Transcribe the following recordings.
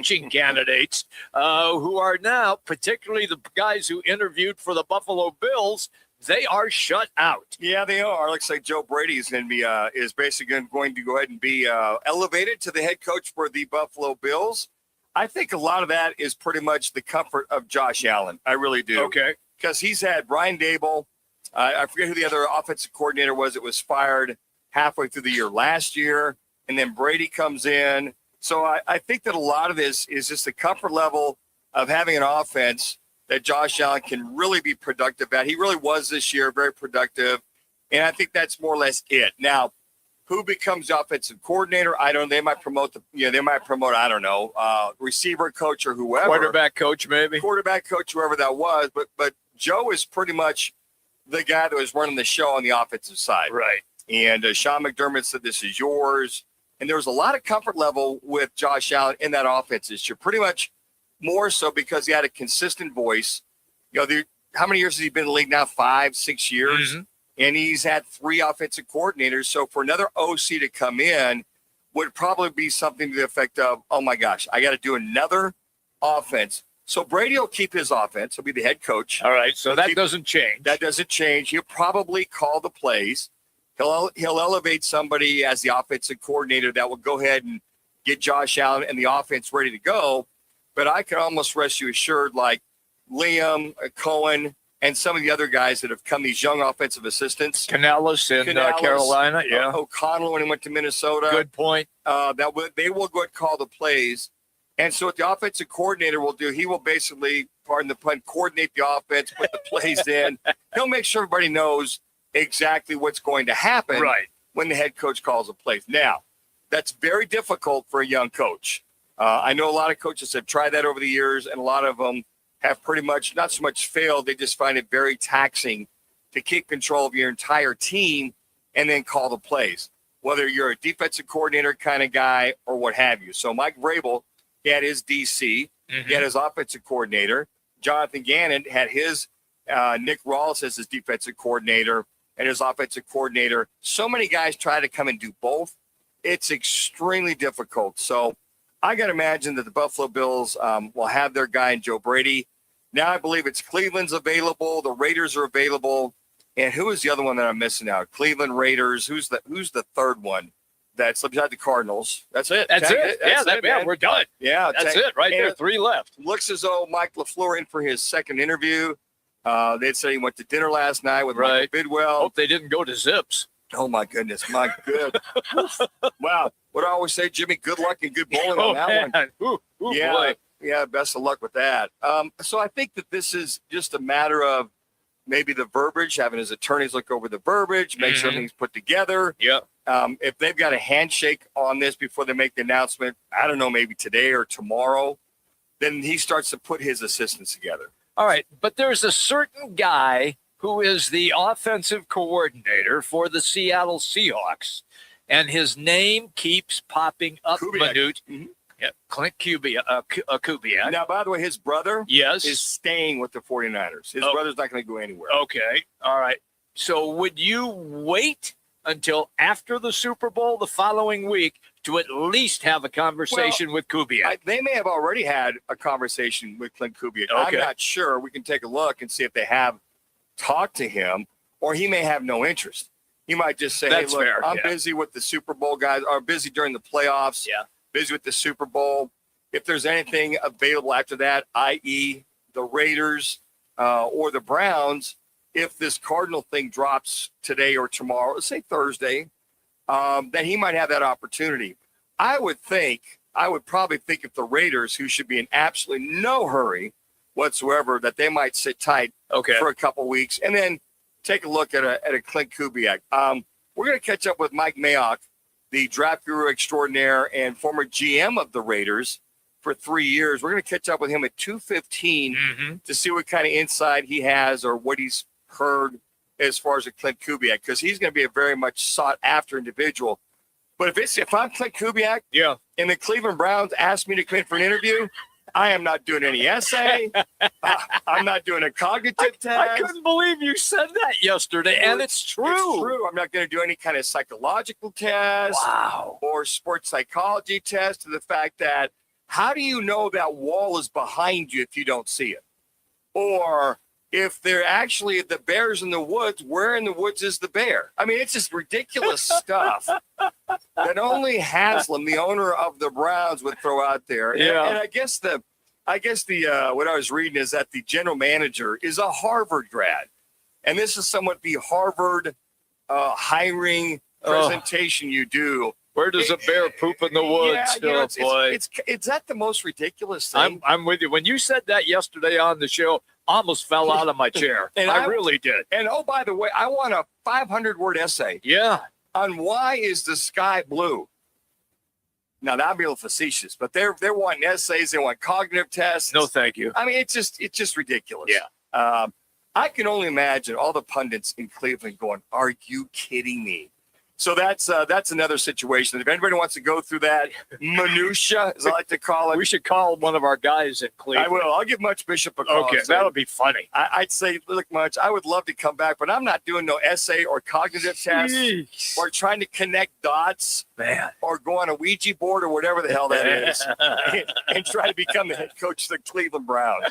coaching candidates who are now, particularly the guys who interviewed for the Buffalo Bills, they are shut out. Yeah, they are. Looks like Joe Brady is going to be is basically going to go ahead and be elevated to the head coach for the Buffalo Bills. I think a lot of that is pretty much the comfort of Josh Allen. I really do. Okay. Because he's had Brian Daboll. I forget who the other offensive coordinator was. It was fired halfway through the year last year. And then Brady comes in. So I think that a lot of this is just the comfort level of having an offense that Josh Allen can really be productive at. He really was this year, very productive. And I think that's more or less it. Now, who becomes the offensive coordinator? I don't know. They might promote I don't know, receiver coach or whoever. Quarterback coach, maybe. Quarterback coach, whoever that was. But Joe is pretty much the guy that was running the show on the offensive side. Right. And Sean McDermott said, this is yours. And there was a lot of comfort level with Josh Allen in that offense this year, pretty much more so because he had a consistent voice. You know, how many years has he been in the league now? 5, 6 years. Mm-hmm. And he's had 3 offensive coordinators. So for another OC to come in would probably be something to the effect of, oh, my gosh, I got to do another offense. So Brady will keep his offense. He'll be the head coach. All right, so that doesn't change. That doesn't change. He'll probably call the plays. He'll elevate somebody as the offensive coordinator that will go ahead and get Josh Allen and the offense ready to go. But I can almost rest you assured, like Liam, Cohen, and some of the other guys that have come, these young offensive assistants. Canales in Carolina, yeah. O'Connell when he went to Minnesota. Good point. They will go and call the plays. And so what the offensive coordinator will do, he will basically, pardon the pun, coordinate the offense, put the plays in. He'll make sure everybody knows exactly what's going to happen when the head coach calls the plays. Now, that's very difficult for a young coach. I know a lot of coaches have tried that over the years, and a lot of them have pretty much not so much failed. They just find it very taxing to keep control of your entire team and then call the plays, whether you're a defensive coordinator kind of guy or what have you. So Mike Vrabel, he had his DC. Mm-hmm. He had his offensive coordinator. Jonathan Gannon had his Nick Rawls as his defensive coordinator and his offensive coordinator. So many guys try to come and do both. It's extremely difficult. So I got to imagine that the Buffalo Bills will have their guy in Joe Brady. Now I believe it's Cleveland's available. The Raiders are available. And who is the other one that I'm missing out? Cleveland Raiders. Who's the third one? That's beside the Cardinals. That's it. That's it. We're done. Yeah. That's it right there. 3 left. Looks as though Mike LaFleur in for his second interview. They'd say he went to dinner last night with Michael Bidwell. Hope they didn't go to Zips. Oh, my goodness. My good. Wow. What I always say, Jimmy, good luck and good bowling on that one. Boy. Yeah, best of luck with that. So I think that this is just a matter of maybe the verbiage, having his attorneys look over the verbiage, make sure everything's put together. Yeah. If they've got a handshake on this before they make the announcement, I don't know, maybe today or tomorrow, then he starts to put his assistants together. All right, but there's a certain guy who is the offensive coordinator for the Seattle Seahawks, and his name keeps popping up. Kubiak. Yeah, Clint Kubiak. Now, by the way, his brother is staying with the 49ers. His brother's not going to go anywhere. Okay, all right. So would you wait until after the Super Bowl the following week to at least have a conversation with Kubiak? They may have already had a conversation with Clint Kubiak. Okay. I'm not sure. We can take a look and see if they have talked to him, or he may have no interest. He might just say, That's hey, look, fair. I'm busy with the Super Bowl guys, or busy during the playoffs, busy with the Super Bowl. If there's anything available after that, i.e. the Raiders or the Browns, if this Cardinal thing drops today or tomorrow, let's say Thursday, then he might have that opportunity. I would probably think if the Raiders, who should be in absolutely no hurry whatsoever, that they might sit tight for a couple weeks and then take a look at a Clint Kubiak. We're going to catch up with Mike Mayock, the draft guru extraordinaire and former GM of the Raiders for 3 years. We're going to catch up with him at 2:15 to see what kind of insight he has or what he's heard as far as a Clint Kubiak, because he's going to be a very much sought after individual. But if I'm Clint Kubiak and the Cleveland Browns ask me to come in for an interview, I am not doing any essay. I'm not doing a cognitive test. I couldn't believe you said that yesterday, and it's true. It's true. I'm not going to do any kind of psychological test or sports psychology test, to the fact that how do you know that wall is behind you if you don't see it? Or if they're actually the bear's in the woods, where in the woods is the bear? I mean, it's just ridiculous stuff that only Haslam, the owner of the Browns, would throw out there. Yeah. And I guess the what I was reading is that the general manager is a Harvard grad, and this is somewhat the Harvard hiring presentation you do. Where does a bear poop in the woods? Yeah, Boy. it's that the most ridiculous thing. I'm with you. When you said that yesterday on the show, I almost fell out of my chair. And I really did. And oh, by the way, I want a 500-word essay Yeah. on why is the sky blue. Now that'd be a little facetious, but they're wanting essays, they want cognitive tests. No, thank you. I mean, it's just ridiculous. Yeah. I can only imagine all the pundits in Cleveland going, "Are you kidding me?" So that's another situation. If anybody wants to go through that minutia, as I like to call it, We should call one of our guys in I Cleveland. will. I'll give Much Bishop a call. Okay, and say, that'll be funny. I'd say, look, Much, I would love to come back, but I'm not doing no essay or cognitive test Jeez. or trying to connect dots Man. or go on a Ouija board or whatever the hell that is and try to become the head coach of the Cleveland Browns.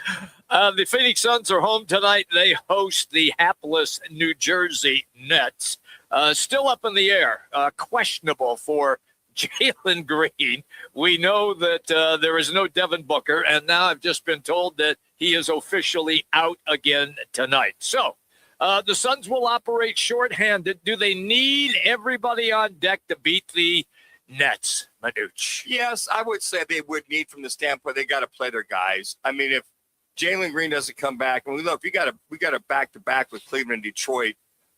The Phoenix Suns are home tonight. They host the hapless New Jersey Nets. Still up in the air, questionable for Jalen Green. We know that there is no Devin Booker, and now I've just been told that he is officially out again tonight. So the Suns will operate shorthanded. Do they need everybody on deck to beat the Nets, Manuch? Yes, I would say they would need from the standpoint they got to play their guys. I mean, if Jalen Green doesn't come back, and we got a back-to-back with Cleveland and Detroit.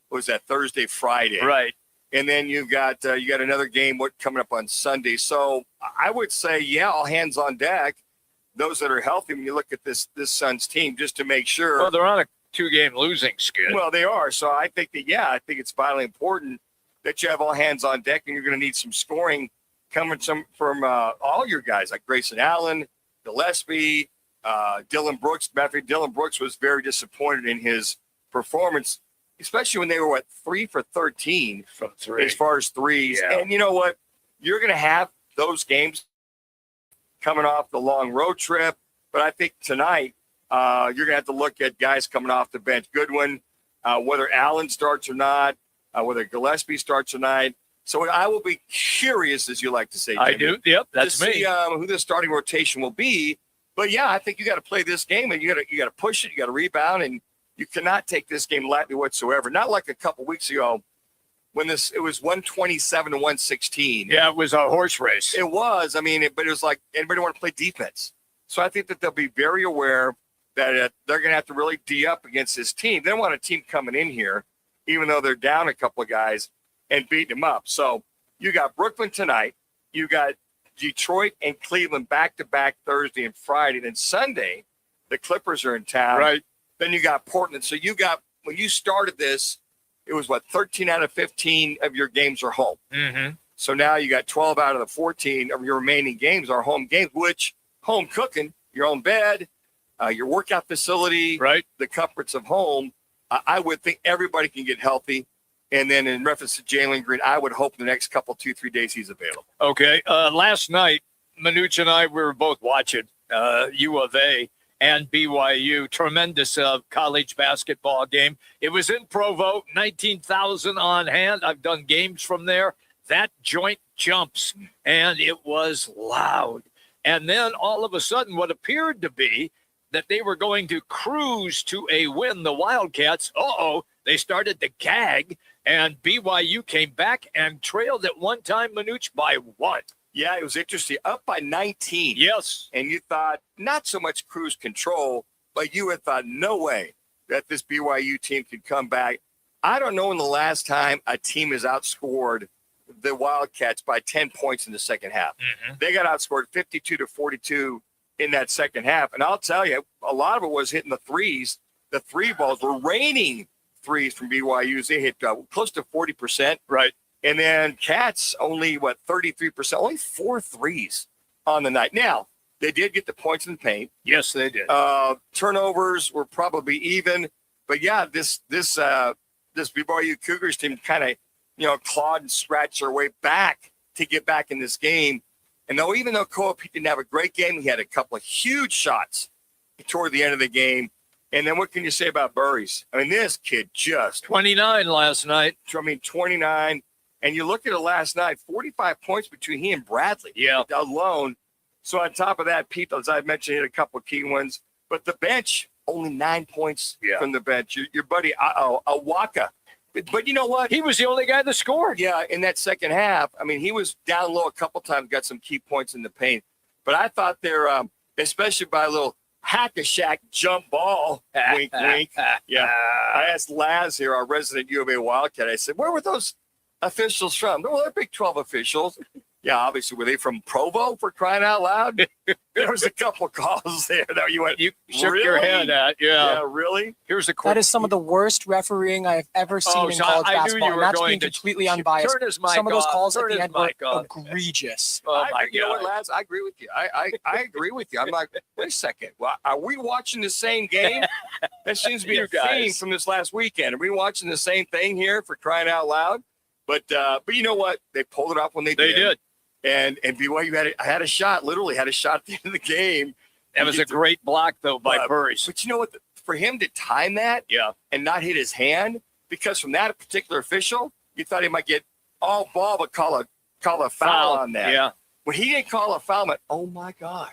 What was that, Thursday, Friday? Right. And then you got another game coming up on Sunday. So I would say, yeah, all hands on deck. Those that are healthy, when you look at this Suns team, just to make sure. Well, they're on a 2-game losing skid. Well, they are. So I think I think it's vitally important that you have all hands on deck, and you're going to need some scoring coming from all your guys like Grayson Allen, Gillespie, Dylan Brooks. Matter of fact, Dylan Brooks was very disappointed in his performance, especially when they were 3 for 13 from 3 as far as threes. Yeah. And you know what? You're going to have those games coming off the long road trip. But I think tonight you're going to have to look at guys coming off the bench. Goodwin, whether Allen starts or not, whether Gillespie starts or not. So I will be curious, as you like to say, Jimmy, I do. Yep, that's to me. see who the starting rotation will be. But yeah, I think you got to play this game, and you got to push it. You got to rebound, and you cannot take this game lightly whatsoever. Not like a couple weeks ago when it was 127 to 116. Yeah, it was a horse race. It was. But it was like anybody want to play defense. So I think that they'll be very aware that they're going to have to really D up against this team. They don't want a team coming in here, even though they're down a couple of guys, and beating them up. So you got Brooklyn tonight. You got Detroit and Cleveland back-to-back Thursday and Friday. Then Sunday, the Clippers are in town. Right. Then you got Portland. So you got, when you started this, it was 13 out of 15 of your games are home. Mm-hmm. So now you got 12 out of the 14 of your remaining games are home games, which home cooking, your own bed, your workout facility, Right. the comforts of home. I would think everybody can get healthy. And then in reference to Jalen Green, I would hope the next couple, 2-3 days he's available. Okay. Last night, Manuch and I, we were both watching U of A and BYU. Tremendous college basketball game. It was in Provo, 19,000 on hand. I've done games from there. That joint jumps, and it was loud. And then all of a sudden, what appeared to be that they were going to cruise to a win, the Wildcats, they started to gag, and BYU came back and trailed at one time, Manuch, by 1. Yeah, it was interesting. Up by 19. Yes. And you thought not so much cruise control, but you had thought no way that this BYU team could come back. I don't know when the last time a team has outscored the Wildcats by 10 points in the second half. Mm-hmm. They got outscored 52-42 in that second half. And I'll tell you, a lot of it was hitting the threes. The three balls were raining threes from BYU. They hit close to 40%. Right. And then Cats only, 33%, only 4 threes on the night. Now, they did get the points in the paint. Yes, they did. Turnovers were probably even. But, yeah, this BYU Cougars team kind of, clawed and scratched their way back to get back in this game. And even though Cope didn't have a great game, he had a couple of huge shots toward the end of the game. And then what can you say about Burries? I mean, this kid just 29 last night. 29. And you look at it last night, 45 points between he and Bradley alone. So on top of that, Pete, as I mentioned, hit a couple of key ones. But the bench, only 9 points from the bench. Your buddy, Awaka. But you know what? He was the only guy that scored. Yeah, in that second half. I mean, he was down low a couple times, got some key points in the paint. But I thought there, especially by a little hack-a-shack jump ball, wink, wink. Yeah. I asked Laz here, our resident U of A Wildcat, I said, where were those officials from? Well, they're Big 12 officials. Yeah, obviously, were they from Provo, for crying out loud? There was a couple calls there that you shook your head at. Yeah, really? Here's a quick. That is some of the worst refereeing I've ever seen in college basketball. And that's being completely unbiased. Some of those calls at the end were egregious. Oh, my God. You know what, lads? I agree with you. I agree with you. I'm like, wait a second. Well, are we watching the same game? That seems to be a theme from this last weekend. Are we watching the same thing here, for crying out loud? But you know what? They pulled it off when they did. They did. And BYU had a shot, literally had a shot at the end of the game. That was a great block, though, by Burries. But you know what? For him to time that and not hit his hand, because from that particular official, you thought he might get all ball but call a foul on that. Yeah. When he didn't call a foul, I'm like, oh, my God.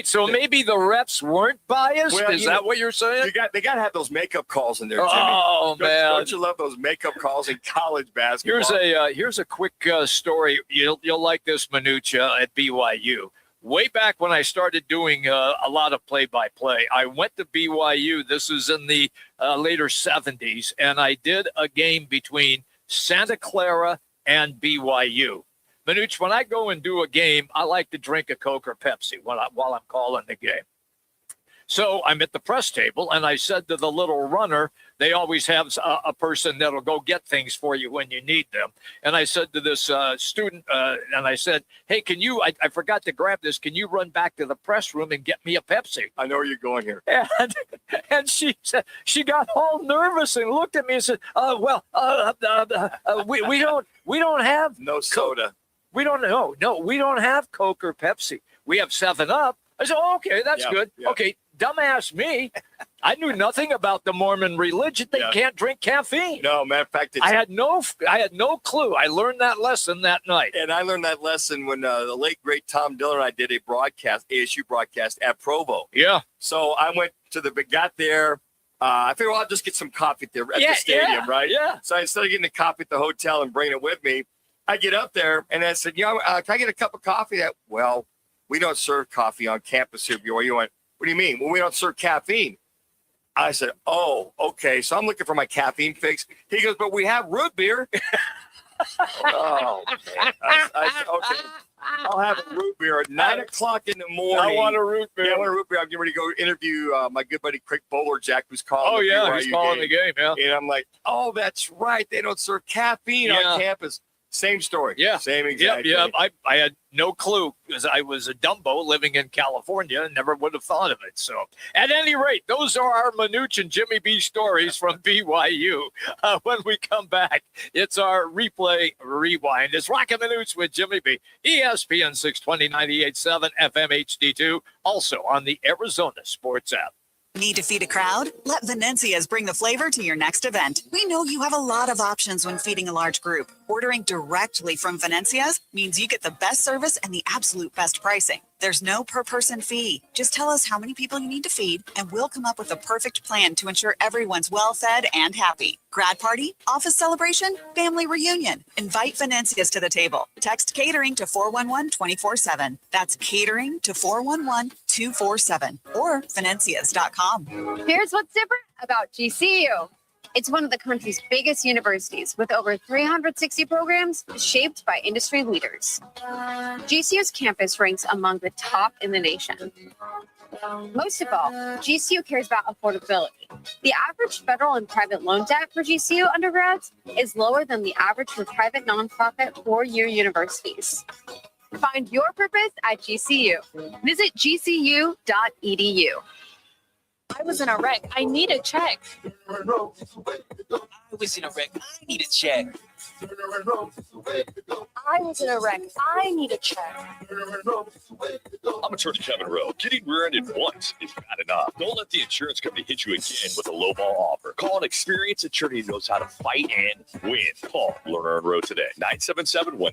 So maybe the refs weren't biased? Well, Is that what you're saying? They got to have those makeup calls in there, Jimmy. Oh, man. Don't you love those makeup calls in college basketball? Here's a quick story. You'll like this, Manuch, at BYU. Way back when I started doing a lot of play-by-play, I went to BYU. This is in the later 70s, and I did a game between Santa Clara and BYU. Manuch, when I go and do a game, I like to drink a Coke or Pepsi while I'm calling the game. So I'm at the press table, and I said to the little runner, they always have a person that'll go get things for you when you need them. And I said to this student, and I said, hey, can you, I forgot to grab this, can you run back to the press room and get me a Pepsi? I know where you're going here. And she said, she got all nervous and looked at me and said, we don't have no soda. We don't know. No, we don't have Coke or Pepsi. We have 7-Up. I said, oh, okay, that's good. Yeah. Okay, dumbass me. I knew nothing about the Mormon religion. They can't drink caffeine. No, matter of fact, I had no clue. I learned that lesson that night. And I learned that lesson when the late, great Tom Diller and I did a ASU broadcast at Provo. Yeah. So I got there. I figured, I'll just get some coffee there at the stadium, right? Yeah. So instead of getting the coffee at the hotel and bringing it with me, I get up there and I said, can I get a cup of coffee? Well, we don't serve coffee on campus here. You went, what do you mean? Well, we don't serve caffeine. I said, oh, okay. So I'm looking for my caffeine fix. He goes, but we have root beer. Oh, man. I said, okay. I'll have a root beer at 9 o'clock in the morning. I want a root beer. Yeah, I want a root beer. I'm getting ready to go interview my good buddy Craig Bowler-Jack, who's calling. Oh, yeah, he's calling the game. Yeah. And I'm like, oh, that's right. They don't serve caffeine on campus. Same story. Yeah. Same exact thing. I had no clue because I was a Dumbo living in California and never would have thought of it. So at any rate, those are our Manuch and Jimmy B stories from BYU. When we come back, it's our replay rewind. It's Roc and Manuch with Jimmy B. ESPN 620 98.7 FM HD2, also on the Arizona Sports app. Need to feed a crowd? Let Venencia's bring the flavor to your next event. We know you have a lot of options when feeding a large group. Ordering directly from Venencia's means you get the best service and the absolute best pricing. There's no per-person fee. Just tell us how many people you need to feed, and we'll come up with a perfect plan to ensure everyone's well-fed and happy. Grad party, office celebration, family reunion. Invite Venencia's to the table. Text catering to 411-24/7. That's catering to 411-247 or Venencias.com. Here's what's different about GCU. It's one of the country's biggest universities with over 360 programs shaped by industry leaders. GCU's campus ranks among the top in the nation. Most of all, GCU cares about affordability. The average federal and private loan debt for GCU undergrads is lower than the average for private nonprofit four-year universities. Find your purpose at GCU. Visit gcu.edu. I was in a wreck. I need a check. I was in a wreck. I need a check. I was in a wreck. I need a check. I'm Attorney Kevin Rowe. Getting rear-ended once is bad enough. Don't let the insurance company hit you again with a lowball offer. Call an experienced attorney who knows how to fight and win. Call Lerner and Rowe today. 977-1900.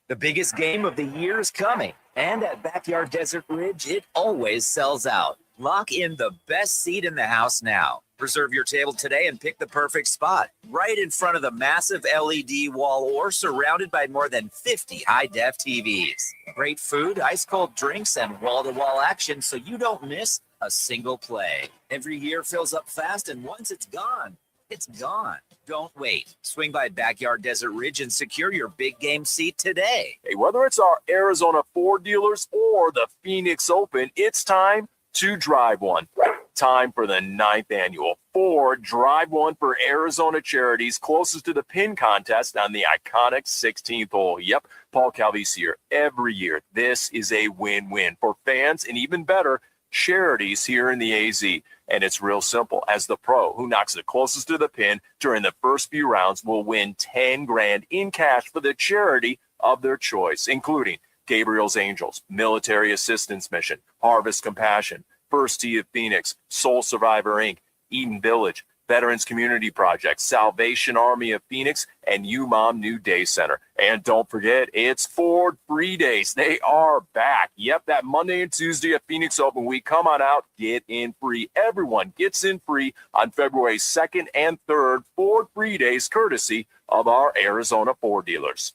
The biggest game of the year is coming, and at Backyard Desert Ridge, it always sells out. Lock in the best seat in the house now. Reserve your table today and pick the perfect spot, right in front of the massive LED wall or surrounded by more than 50 high-def TVs. Great food, ice-cold drinks, and wall-to-wall action so you don't miss a single play. Every year fills up fast, and once it's gone, it's gone. Don't wait. Swing by Backyard Desert Ridge and secure your big game seat today. Hey, whether it's our Arizona Ford dealers or the Phoenix Open, it's time to drive one. Time for the 9th annual Ford Drive One for Arizona Charities, closest to the pin contest on the iconic 16th hole. Yep, Paul Calvisi here. Every year, this is a win-win for fans and even better, charities here in the AZ. And it's real simple. As the pro who knocks it closest to the pin during the first few rounds will win 10 grand in cash for the charity of their choice, including Gabriel's Angels, Military Assistance Mission, Harvest Compassion, First Tee of Phoenix, Soul Survivor Inc., Eden Village, Veterans Community Project, Salvation Army of Phoenix, and UMOM New Day Center. And don't forget, it's Ford Free Days. They are back. Yep, that Monday and Tuesday at Phoenix Open Week. Come on out, get in free. Everyone gets in free on February 2nd and 3rd. Ford Free Days, courtesy of our Arizona Ford dealers.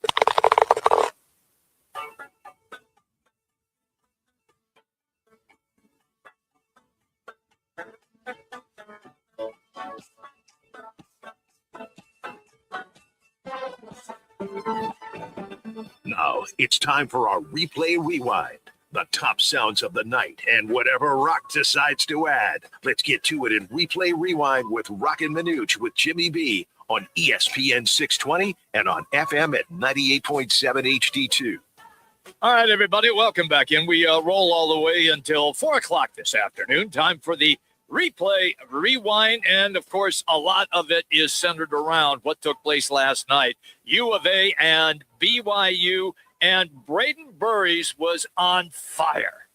Now it's time for our Replay Rewind, the top sounds of the night and whatever Rock decides to add. Let's get to it in Replay Rewind with Roc and Manuch with Jimmy B on ESPN 620 and on FM at 98.7 HD-2. All right, everybody, welcome back in. We roll all the way until 4 o'clock this afternoon. Time for the Replay Rewind, and of course a lot of it is centered around what took place last night. U of A and BYU, and Braden Burries was on fire.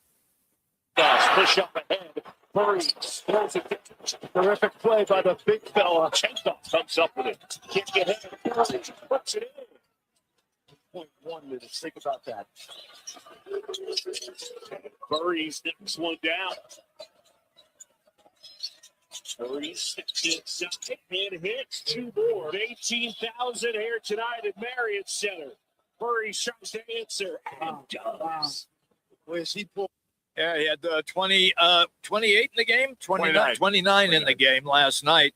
Push up ahead. Burries throws it. Terrific play by the big fella. Chenkov comes up with it. Kick ahead. Burries puts it in. 0.1 minutes. Think about that. Burries didn't slow down. Burries sticks inside and hits 2 more. 18,000 here tonight at Marriott Center. Burries tries to answer and does. Where's he pulled? Yeah, he had 28 in the game, 29 in the game last night.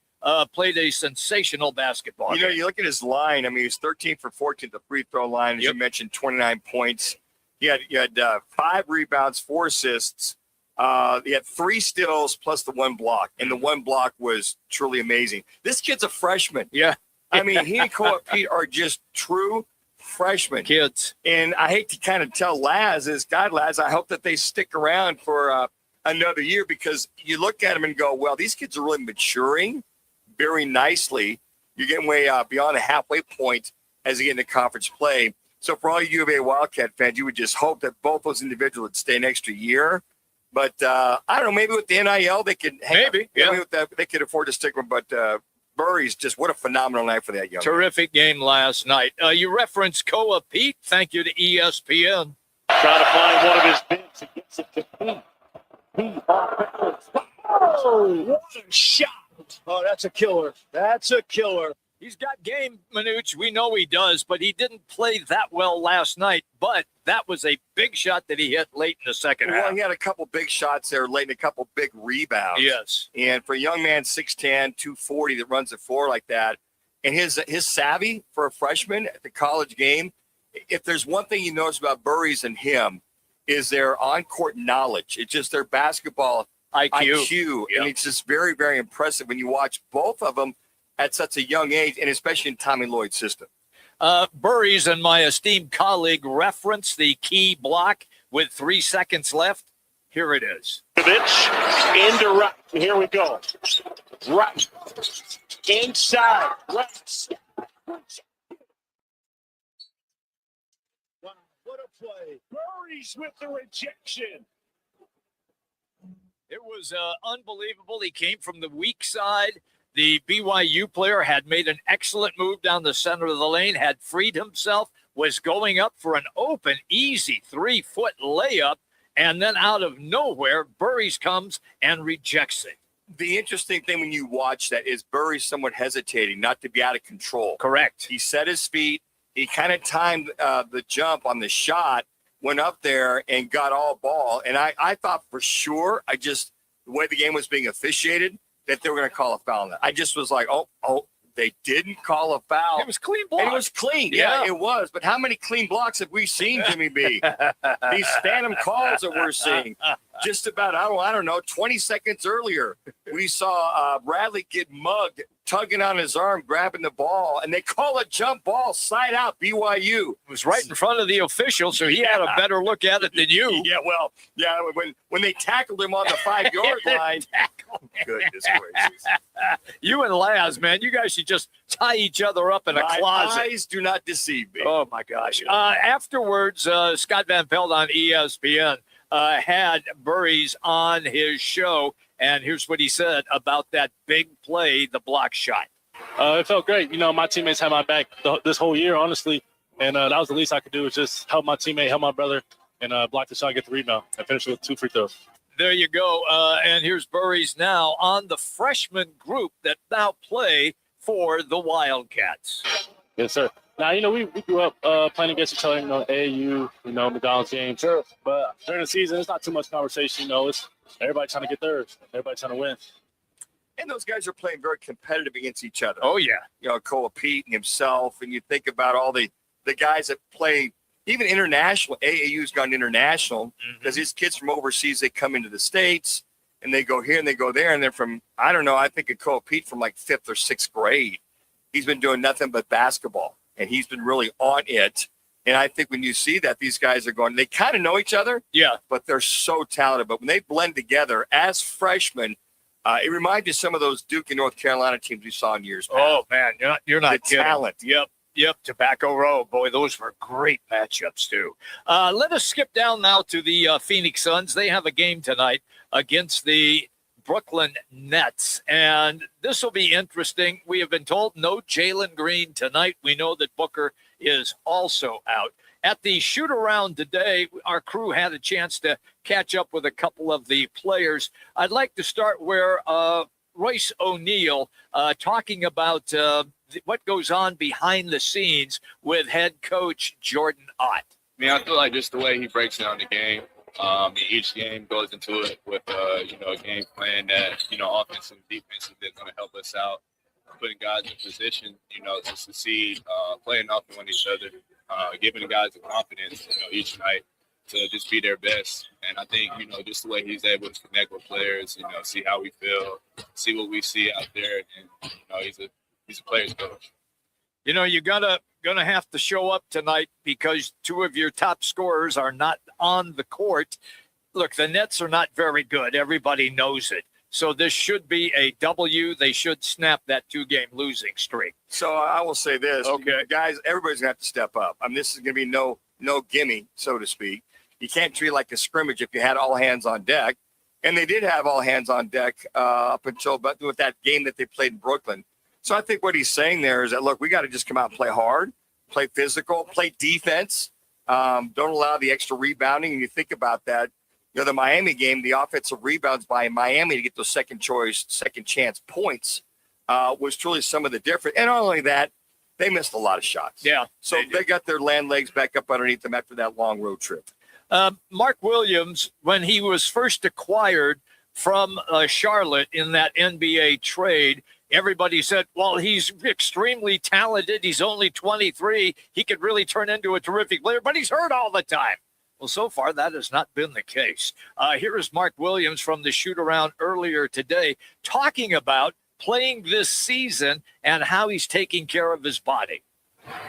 Played a sensational basketball game. You look at his line. I mean, he's 13 for 14 at the free throw line. As you mentioned, 29 points. He had 5 rebounds, 4 assists. He had 3 steals plus the 1 block, and the 1 block was truly amazing. This kid's a freshman. Yeah. I mean, he and Cole Pete are just true freshmen. Kids. And I hate to kind of tell Laz, I hope that they stick around for another year, because you look at them and go, well, these kids are really maturing very nicely. You're getting way beyond the halfway point as they get into conference play. So for all you U of A Wildcat fans, you would just hope that both those individuals would stay an extra year. But I don't know, maybe with the NIL, they could they could afford to stick with. But Burries, just what a phenomenal night for that young Terrific game last night. You referenced Koa Pete. Thank you to ESPN. Trying to find one of his bigs. He gets it to Pete. Pete off balance. Oh, what a shot. Oh, that's a killer. That's a killer. He's got game, Manuch. We know he does, but he didn't play that well last night. But that was a big shot that he hit late in the second half. Well, he had a couple big shots there late and a couple big rebounds. Yes. And for a young man, 6'10", 240, that runs the floor like that, and his savvy for a freshman at the college game, if there's one thing you notice about Burries and him, is their on-court knowledge. It's just their basketball IQ. Yep. And it's just very, very impressive when you watch both of them at such a young age, and especially in Tommy Lloyd's system. Burries and my esteemed colleague reference the key block with 3 seconds left. Here it is. Into right. Here we go. Right. Inside. Right. Wow, what a play. Burries with the rejection. It was unbelievable. He came from the weak side. The BYU player had made an excellent move down the center of the lane, had freed himself, was going up for an open, easy 3-foot layup, and then out of nowhere, Burries comes and rejects it. The interesting thing when you watch that is Burries somewhat hesitating, not to be out of control. Correct. He set his feet. He kind of timed the jump on the shot, went up there and got all ball. And I thought for sure, the way the game was being officiated, that they were going to call a foul on that. I just was like, oh, they didn't call a foul. It was clean block. And it was clean. Yeah, it was. But how many clean blocks have we seen, Jimmy B? These phantom calls that we're seeing. Just about, I don't know, 20 seconds earlier, we saw Bradley get mugged, tugging on his arm, grabbing the ball, and they call a jump ball, side out, BYU. It was right in front of the official, so he had a better look at it than you. Yeah, when they tackled him on the 5-yard line. Goodness gracious. You and Laz, man, you guys should just tie each other up in a closet. My eyes do not deceive me. Oh, my gosh. Afterwards, Scott Van Pelt on ESPN had Burries on his show, and here's what he said about that big play, the block shot. It felt great. You know, my teammates had my back this whole year, honestly, and that was the least I could do was just help my teammate, help my brother, and block the shot, get the rebound, and finish with 2 free throws. There you go. And here's Burries now on the freshman group that now play for the Wildcats. Yes, sir. Now, you know, we grew up playing against each other, you know, AAU, you know, McDonald's games. Sure. But during the season, it's not too much conversation. You know, it's everybody trying to get theirs. Everybody trying to win. And those guys are playing very competitive against each other. Oh, yeah. You know, Cole Pete and himself, and you think about all the guys that play even international. AAU's gone international because these kids from overseas, they come into the States and they go here and they go there. And they're from, I don't know, I think of Cole Pete from like 5th or 6th grade. He's been doing nothing but basketball, and he's been really on it. And I think when you see that, these guys are going, they kind of know each other, but they're so talented. But when they blend together as freshmen, it reminds you of some of those Duke and North Carolina teams we saw in years past. Oh, man, you're not kidding. Talent. Yep, Tobacco Row. Boy, those were great matchups, too. Let us skip down now to the Phoenix Suns. They have a game tonight against the Brooklyn Nets, and this will be interesting. We have been told no Jalen Green tonight. We know that Booker is also out. At the shoot-around today, our crew had a chance to catch up with a couple of the players. I'd like to start where Royce O'Neal talking about what goes on behind the scenes with head coach Jordan Ott. I mean, I feel like just the way he breaks down the game. Each game goes into it with, a game plan that, offensive and defensive is going to help us out, putting guys in position, to succeed, playing off on each other, giving the guys the confidence, each night to just be their best. And I think, just the way he's able to connect with players, see how we feel, see what we see out there. And, he's a player's coach. You're gonna have to show up tonight because 2 of your top scorers are not on the court. Look, the Nets are not very good. Everybody knows it. So this should be a W. They should snap that 2-game losing streak. So I will say this, guys, everybody's gonna have to step up. I mean, this is gonna be no gimme, so to speak. You can't treat it like a scrimmage if you had all hands on deck. And they did have all hands on deck up until but with that game that they played in Brooklyn. So I think what he's saying there is that, look, we got to just come out and play hard, play physical, play defense. Don't allow the extra rebounding. And you think about that, the Miami game, the offensive rebounds by Miami to get those second chance points was truly some of the difference. And not only that, they missed a lot of shots. Yeah. So they got their land legs back up underneath them after that long road trip. Mark Williams, when he was first acquired from Charlotte in that NBA trade, everybody said, well, he's extremely talented. He's only 23. He could really turn into a terrific player, but he's hurt all the time. Well, so far, that has not been the case. Here is Mark Williams from the shoot-around earlier today talking about playing this season and how he's taking care of his body.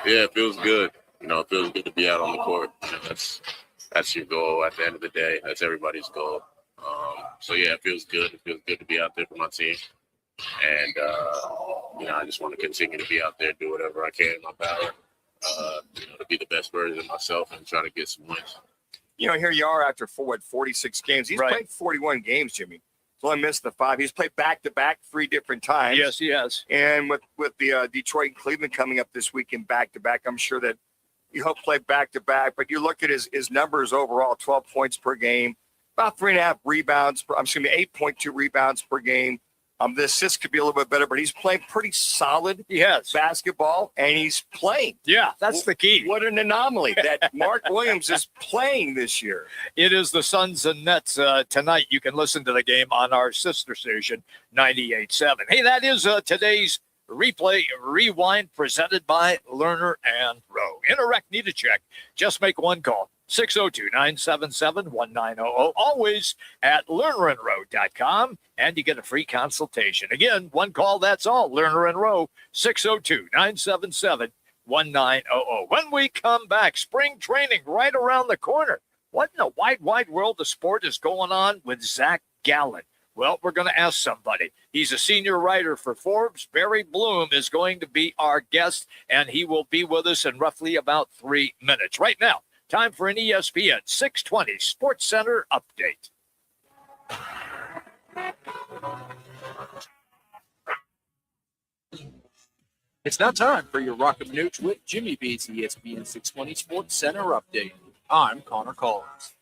Yeah, it feels good. It feels good to be out on the court. That's your goal at the end of the day. That's everybody's goal. So yeah, it feels good. It feels good to be out there for my team. And, I just want to continue to be out there, do whatever I can in my power, to be the best version of myself and try to get some wins. Here you are after 46 games. He's played 41 games, Jimmy. He's only missed the 5. He's played back-to-back 3 different times. Yes, he has. And with the Detroit and Cleveland coming up this weekend back-to-back, I'm sure that you hope play back-to-back. But you look at his numbers overall, 12 points per game, about 3.5 rebounds. 8.2 rebounds per game. The assists could be a little bit better, but he's playing pretty solid basketball, and he's playing. Yeah, that's the key. What an anomaly that Mark Williams is playing this year. It is the Suns and Nets tonight. You can listen to the game on our sister station, 98.7. Hey, that is today's Replay Rewind presented by Lerner and Rowe. In a wreck, need a check. Just make one call. 602-977-1900. Always at lernerandrowe.com, and you get a free consultation. Again, one call, that's all. Lerner and Rowe, 602-977-1900. When we come back, spring training right around the corner. What in the wide, wide world of sport is going on with Zach Gallen? Well, we're going to ask somebody. He's a senior writer for Forbes. Barry Bloom is going to be our guest, and he will be with us in roughly about 3 minutes. Right now, time for an ESPN 620 Sports Center update. It's now time for your Roc and Manuch with Jimmy B's ESPN 620 Sports Center update. I'm Connor Collins.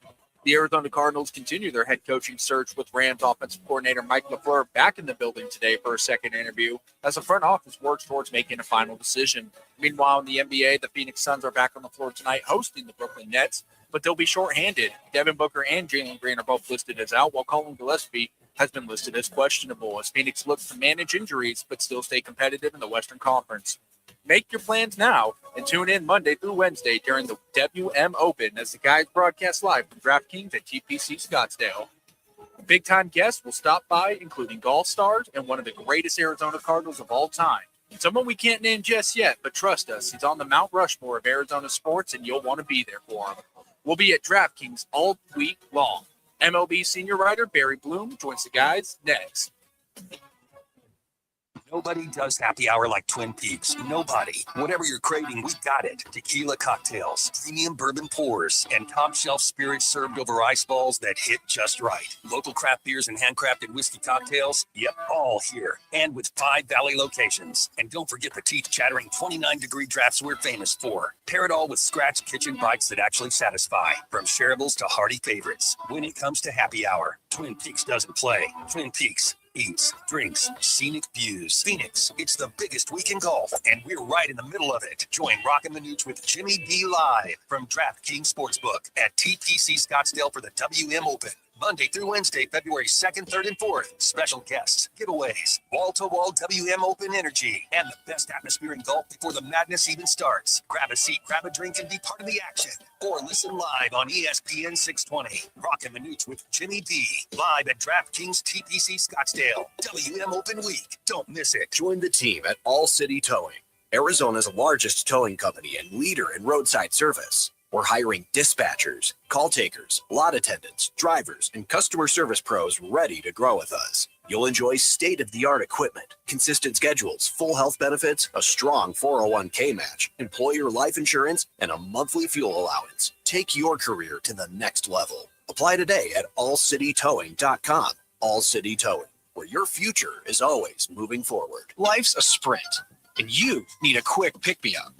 The Arizona Cardinals continue their head coaching search with Rams offensive coordinator Mike LaFleur back in the building today for a second interview as the front office works towards making a final decision. Meanwhile, in the NBA, the Phoenix Suns are back on the floor tonight hosting the Brooklyn Nets, but they'll be shorthanded. Devin Booker and Jalen Green are both listed as out, while Colin Gillespie has been listed as questionable as Phoenix looks to manage injuries but still stay competitive in the Western Conference. Make your plans now and tune in Monday through Wednesday during the WM Open as the guys broadcast live from DraftKings at TPC Scottsdale. Big-time guests will stop by, including golf stars and one of the greatest Arizona Cardinals of all time. Someone we can't name just yet, but trust us, he's on the Mount Rushmore of Arizona sports, and you'll want to be there for him. We'll be at DraftKings all week long. MLB senior writer Barry Bloom joins the guys next. Nobody does happy hour like Twin Peaks. Nobody. Whatever you're craving, we got it. Tequila cocktails, premium bourbon pours, and top shelf spirits served over ice balls that hit just right. Local craft beers and handcrafted whiskey cocktails, yep, all here. And with 5 Valley locations. And don't forget the teeth-chattering 29-degree drafts we're famous for. Pair it all with scratch kitchen bites that actually satisfy. From shareables to hearty favorites. When it comes to happy hour, Twin Peaks doesn't play. Twin Peaks eats, drinks, scenic views. Phoenix, it's the biggest week in golf, and we're right in the middle of it. Join Roc and Manuch with Jimmy B live from DraftKings Sportsbook at TPC Scottsdale for the WM Open. Monday through Wednesday, February 2nd, 3rd, and 4th. Special guests, giveaways, wall-to-wall WM Open energy, and the best atmosphere in golf before the madness even starts. Grab a seat, grab a drink, and be part of the action. Or listen live on ESPN 620. Roc and Manuch with Jimmy B. Live at DraftKings TPC Scottsdale. WM Open Week. Don't miss it. Join the team at All City Towing, Arizona's largest towing company and leader in roadside service. We're hiring dispatchers, call takers, lot attendants, drivers, and customer service pros ready to grow with us. You'll enjoy state-of-the-art equipment, consistent schedules, full health benefits, a strong 401k match, employer life insurance, and a monthly fuel allowance. Take your career to the next level. Apply today at allcitytowing.com. All City Towing, where your future is always moving forward. Life's a sprint, and you need a quick pick-me-up.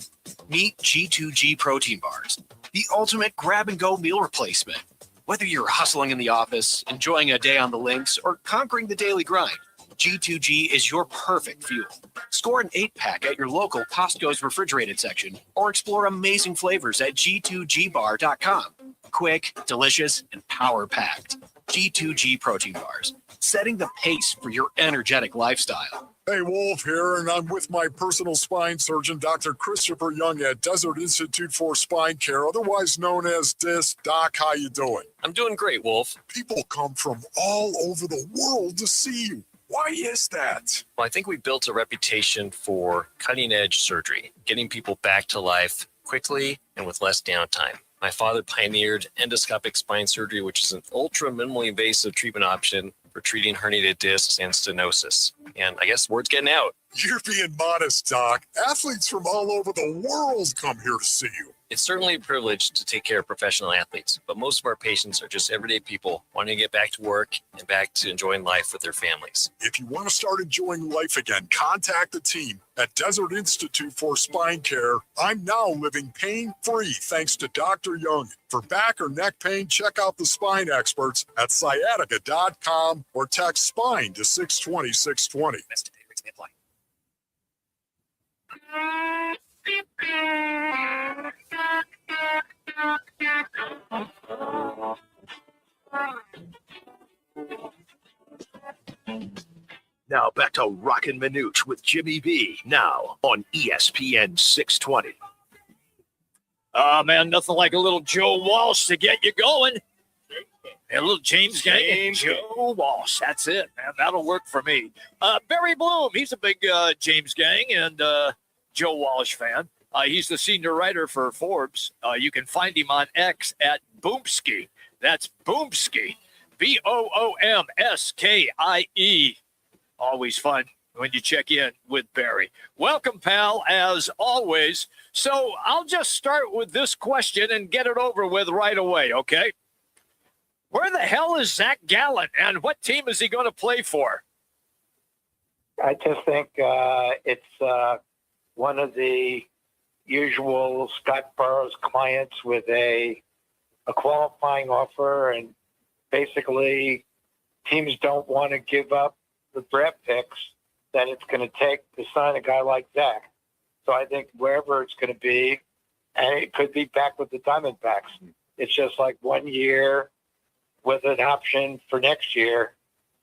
Meet G2G protein bars, the ultimate grab-and-go meal replacement. Whether you're hustling in the office, enjoying a day on the links, or conquering the daily grind, G2G is your perfect fuel. Score an 8-pack at your local Costco's refrigerated section, or explore amazing flavors at G2GBar.com. Quick, delicious, and power-packed. G2G protein bars, setting the pace for your energetic lifestyle. Hey, Wolf here, and I'm with my personal spine surgeon, Dr. Christopher Young at Desert Institute for Spine Care, otherwise known as DISC. Doc, how you doing? I'm doing great, Wolf. People come from all over the world to see you. Why is that? Well, I think we built a reputation for cutting edge surgery, getting people back to life quickly and with less downtime. My father pioneered endoscopic spine surgery, which is an ultra minimally invasive treatment option for treating herniated discs and stenosis. And I guess word's getting out. You're being modest, Doc. Athletes from all over the world come here to see you. It's certainly a privilege to take care of professional athletes, but most of our patients are just everyday people wanting to get back to work and back to enjoying life with their families. If you want to start enjoying life again, contact the team at Desert Institute for Spine Care. I'm now living pain-free thanks to Dr. Young. For back or neck pain, check out the spine experts at sciatica.com or text SPINE to 620-620. Now back to Roc and Manuch with Jimmy B. Now on ESPN 620. Oh, man, nothing like a little Joe Walsh to get you going. A little James Gang and Joe Walsh. That's it, man. That'll work for me. Barry Bloom, he's a big James Gang and Joe Walsh fan. He's the senior writer for Forbes. You can find him on X at Boomski. That's Boomski. Boomskie. Always fun when you check in with Barry. Welcome, pal, as always. So I'll just start with this question and get it over with right away, okay? Where the hell is Zach Gallen, and what team is he going to play for? I just think it's one of the usual Scott Burrows clients with a qualifying offer, and basically teams don't want to give up the draft picks that it's going to take to sign a guy like Zach. So I think wherever it's going to be, and it could be back with the Diamondbacks. It's just like 1 year with an option for next year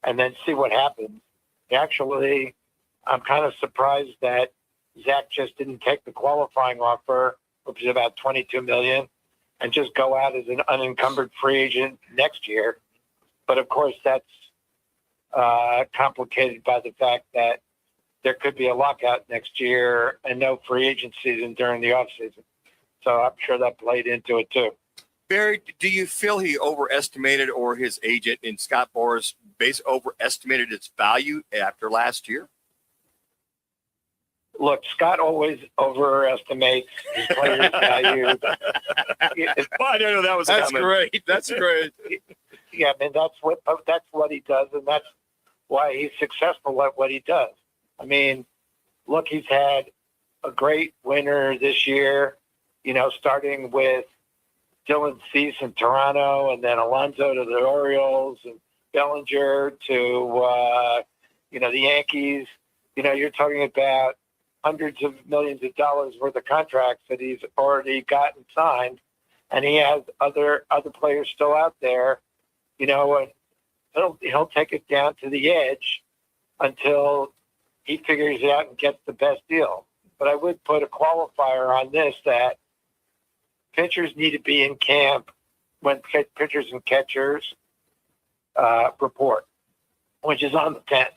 and then see what happens. Actually, I'm kind of surprised that Zach just didn't take the qualifying offer, which is about $22 million, and just go out as an unencumbered free agent next year. But of course, that's complicated by the fact that there could be a lockout next year and no free agent season during the offseason. So I'm sure that played into it too. Barry, do you feel he overestimated, or his agent in Scott Boras overestimated its value after last year? Look, Scott always overestimates his players' value. I didn't know that was That's coming. great. That's great. Yeah, I mean, that's what he does, and that's why he's successful at what he does. I mean, look, he's had a great winter this year, starting with Dylan Cease in Toronto, and then Alonso to the Orioles, and Bellinger to, the Yankees. You're talking about hundreds of millions of dollars worth of contracts that he's already gotten signed, and he has other players still out there. And he'll take it down to the edge until he figures it out and gets the best deal. But I would put a qualifier on this, that pitchers need to be in camp when pitchers and catchers report, which is on the 10th.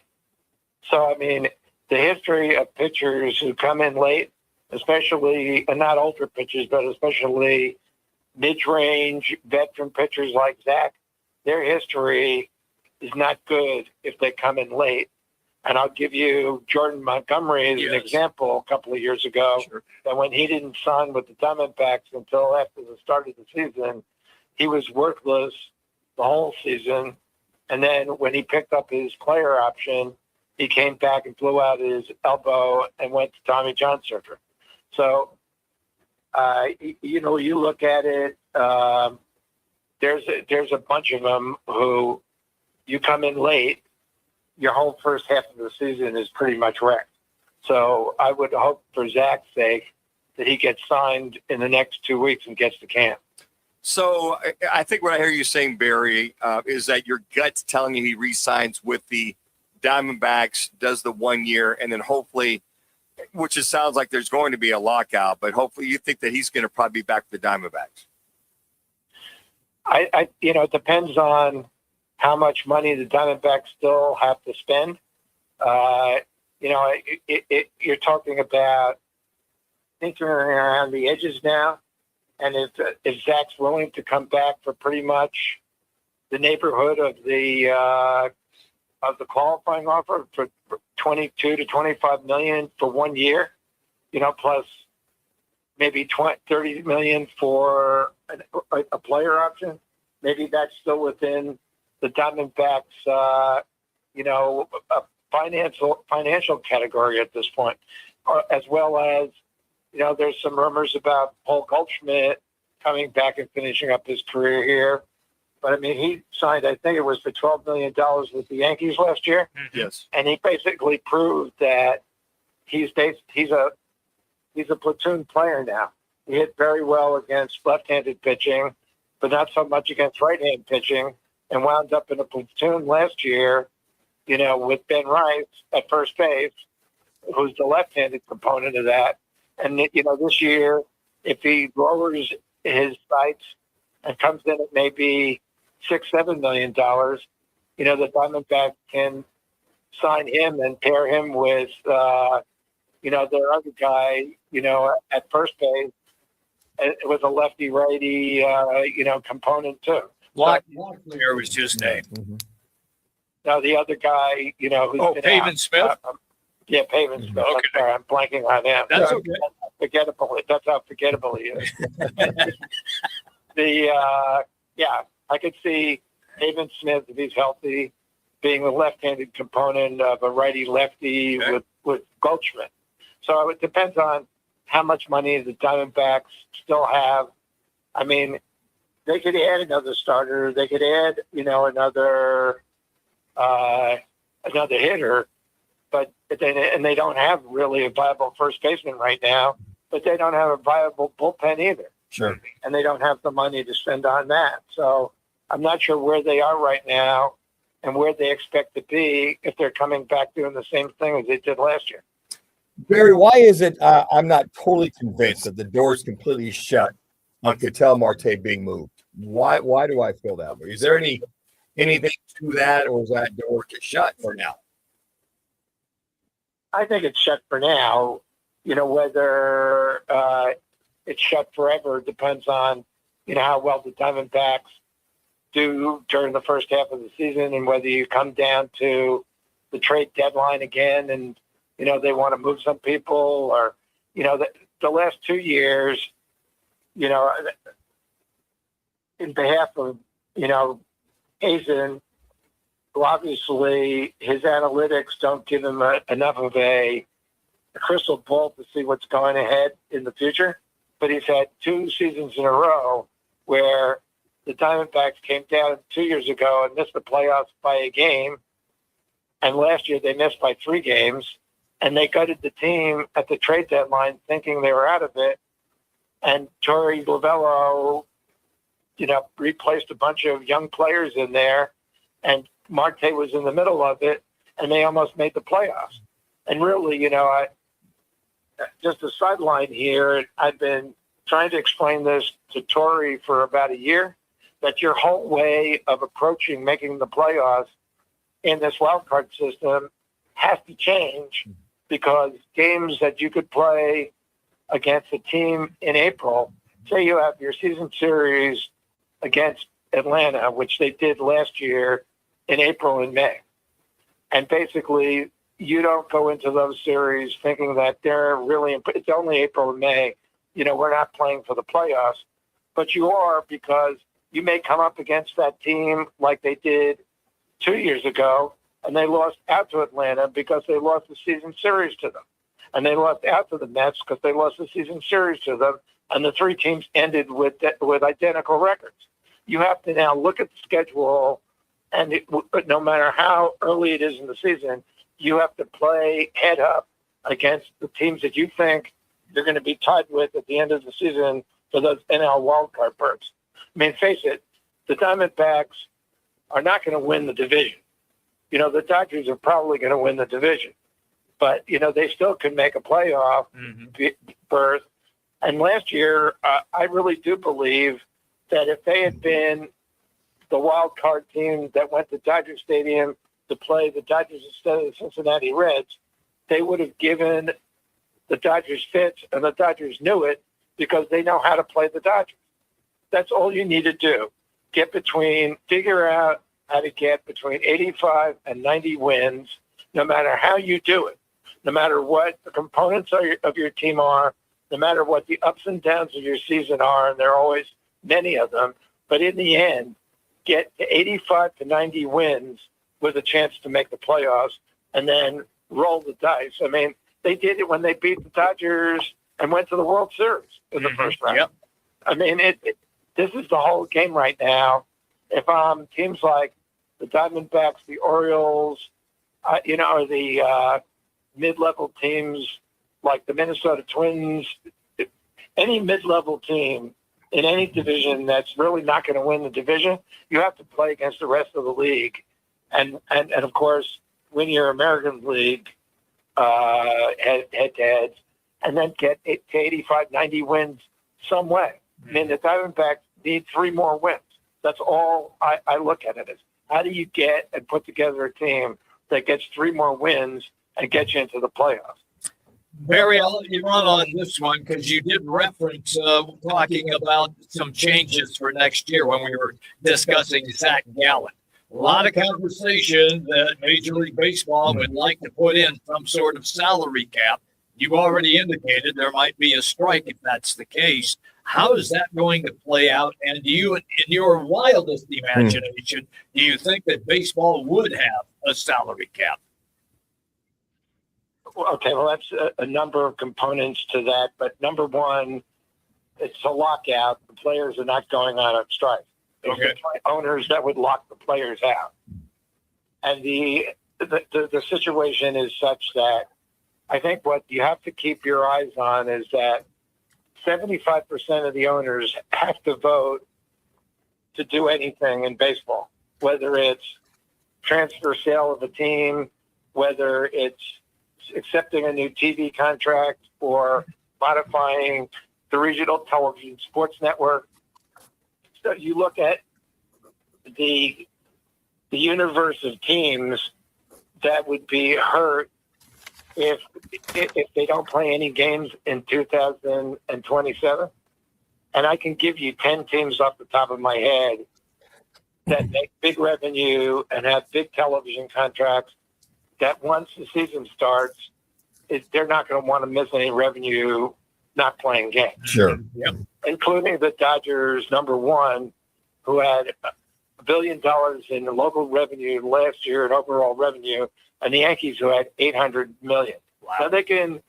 So, I mean, the history of pitchers who come in late, especially, not older pitchers, but especially mid-range veteran pitchers like Zach, their history is not good if they come in late. And I'll give you Jordan Montgomery as an example a couple of years ago, that when he didn't sign with the Diamondbacks until after the start of the season, he was worthless the whole season. And then when he picked up his player option, he came back and blew out his elbow and went to Tommy John surgery. So, you look at it, there's a bunch of them who you come in late, your whole first half of the season is pretty much wrecked. So I would hope for Zach's sake that he gets signed in the next 2 weeks and gets to camp. So I think what I hear you saying, Barry, is that your gut's telling you he re-signs with the Diamondbacks, does the 1 year, and then hopefully, which it sounds like there's going to be a lockout, but hopefully you think that he's going to probably be back with the Diamondbacks. It depends on how much money the Diamondbacks still have to spend. You're talking about tinkering around the edges now. And if Zach's willing to come back for pretty much the neighborhood of the qualifying offer for 22 to 25 million for 1 year, plus maybe 30 million for a player option, maybe that's still within the Diamondbacks, a financial category at this point, as well as, there's some rumors about Paul Goldschmidt coming back and finishing up his career here. But I mean, he signed, I think it was for $12 million with the Yankees last year. Yes. And he basically proved that he's a platoon player now. He hit very well against left-handed pitching, but not so much against right-hand pitching, and wound up in a platoon last year, with Ben Rice at first base, who's the left-handed component of that. And, this year, if he lowers his sights and comes in at maybe $6-7 million, the Diamondbacks can sign him and pair him with, their other guy, at first base with a lefty-righty, component too. Locklear was his name. Now the other guy, who's Pavin Smith? Yeah, Pavin Smith. Okay. I'm sorry, I'm blanking on him. That's okay. That's how forgettable he is. I could see Pavin Smith, if he's healthy, being the left-handed component of a righty-lefty with Goldschmidt. So it depends on how much money the Diamondbacks still have. I mean, they could add another starter. They could add, another hitter, but they don't have really a viable first baseman right now. But they don't have a viable bullpen either. Sure. And they don't have the money to spend on that. So I'm not sure where they are right now and where they expect to be if they're coming back doing the same thing as they did last year. Barry, why is it I'm not totally convinced that the door is completely shut on Ketel Marte being moved? Why do I feel that way? Is there anything to that, or is that door shut for now? I think it's shut for now. Whether it's shut forever depends on, how well the Diamondbacks do during the first half of the season, and whether you come down to the trade deadline again and, they want to move some people, or, the last 2 years, in behalf of, Hazen, who obviously his analytics don't give him enough of a crystal ball to see what's going ahead in the future. But he's had 2 seasons in a row where the Diamondbacks came down 2 years ago and missed the playoffs by a game. And last year they missed by 3 games. And they gutted the team at the trade deadline thinking they were out of it. And Torey Lovello, replaced a bunch of young players in there. And Marte was in the middle of it. And they almost made the playoffs. And really, just a sideline here, I've been trying to explain this to Torey for about a year, that your whole way of approaching making the playoffs in this wild card system has to change, because games that you could play against a team in April, say you have your season series against Atlanta, which they did last year in April and May. And basically, you don't go into those series thinking that they're really, it's only April and May, we're not playing for the playoffs, but you are, because you may come up against that team like they did 2 years ago, and they lost out to Atlanta because they lost the season series to them. And they lost out to the Mets because they lost the season series to them, and the 3 teams ended with identical records. You have to now look at the schedule, and no matter how early it is in the season, you have to play head up against the teams that you think you're going to be tied with at the end of the season for those NL wildcard berths. I mean, face it, the Diamondbacks are not going to win the division. The Dodgers are probably going to win the division. But, they still can make a playoff berth. And last year, I really do believe that if they had been the wild card team that went to Dodger Stadium to play the Dodgers instead of the Cincinnati Reds, they would have given the Dodgers fits, and the Dodgers knew it because they know how to play the Dodgers. That's all you need to do. Figure out how to get between 85 and 90 wins, no matter how you do it, no matter what the components of your team are, no matter what the ups and downs of your season are, and there are always many of them. But in the end, get to 85 to 90 wins with a chance to make the playoffs, and then roll the dice. I mean, they did it when they beat the Dodgers and went to the World Series in the first round. Yep. I mean, this is the whole game right now. If teams like the Diamondbacks, the Orioles, or the mid-level teams like the Minnesota Twins, any mid-level team in any division that's really not going to win the division, you have to play against the rest of the league. And of course, win your American League head-to-heads, and then get to 85, 90 wins some way. I mean, the Diamondbacks need 3 more wins. That's all I look at it as. How do you get and put together a team that gets 3 more wins and gets you into the playoffs? Barry, I'll let you run on this one because you did reference talking about some changes for next year when we were discussing Zach Gallen. A lot of conversation that Major League Baseball would like to put in some sort of salary cap. You've already indicated there might be a strike if that's the case. How is that going to play out? And do you, in your wildest imagination, do you think that baseball would have a salary cap? Okay, well, that's a number of components to that. But number one, it's a lockout. The players are not going on a strike. There's owners that would lock the players out. And the situation is such that I think what you have to keep your eyes on is that 75% of the owners have to vote to do anything in baseball, whether it's transfer sale of a team, whether it's accepting a new TV contract or modifying the regional television sports network. So you look at the universe of teams that would be hurt if they don't play any games in 2027. And I can give you 10 teams off the top of my head that make big revenue and have big television contracts that once the season starts, they're not going to want to miss any revenue not playing games. Sure. Yep. Including the Dodgers, number one, who had $1 billion in local revenue last year and overall revenue, and the Yankees, who had $800 million. Wow. So they can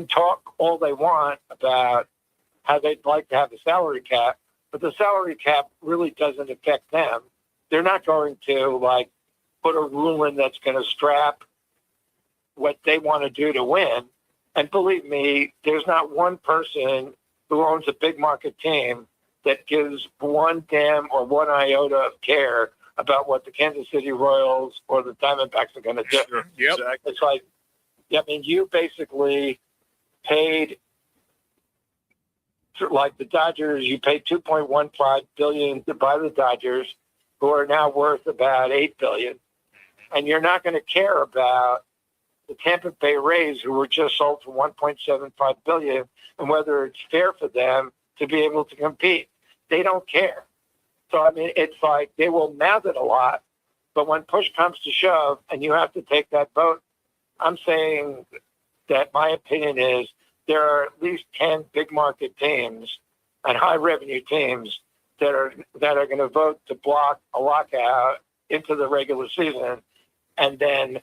talk all they want about how they'd like to have a salary cap, but the salary cap really doesn't affect them. They're not going to put a rule in that's going to strap what they want to do to win. And believe me, there's not one person who owns a big market team that gives one damn or one iota of care about what the Kansas City Royals or the Diamondbacks are going to do. Sure. Yep. Exactly. It's like, I mean, you basically paid, like the Dodgers, you paid $2.15 billion to buy the Dodgers, who are now worth about $8 billion. And you're not going to care about the Tampa Bay Rays, who were just sold for $1.75 billion, and whether it's fair for them to be able to compete. They don't care. So, I mean, it's like they will mouth it a lot, but when push comes to shove and you have to take that vote, I'm saying that my opinion is there are at least 10 big market teams and high revenue teams that are going to vote to block a lockout into the regular season, and then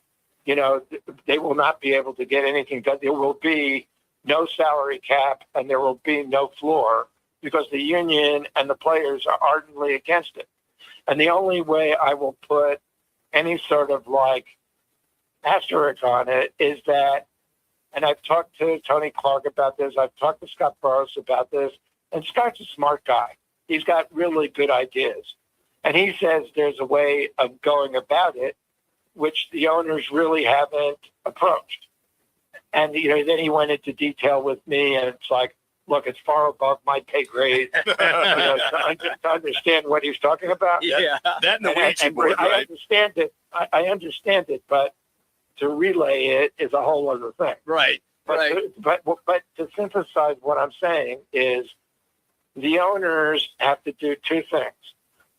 they will not be able to get anything done. There will be no salary cap and there will be no floor because the union and the players are ardently against it. And the only way I will put any sort of asterisk on it is that, and I've talked to Tony Clark about this, I've talked to Scott Burrows about this, and Scott's a smart guy. He's got really good ideas. And he says there's a way of going about it which the owners really haven't approached. And, then he went into detail with me, and it's like, look, it's far above my pay grade to understand what he's talking about. Yeah, that and the way you would, I right? I understand it, but to relay it is a whole other thing. Right. But to synthesize what I'm saying is the owners have to do two things.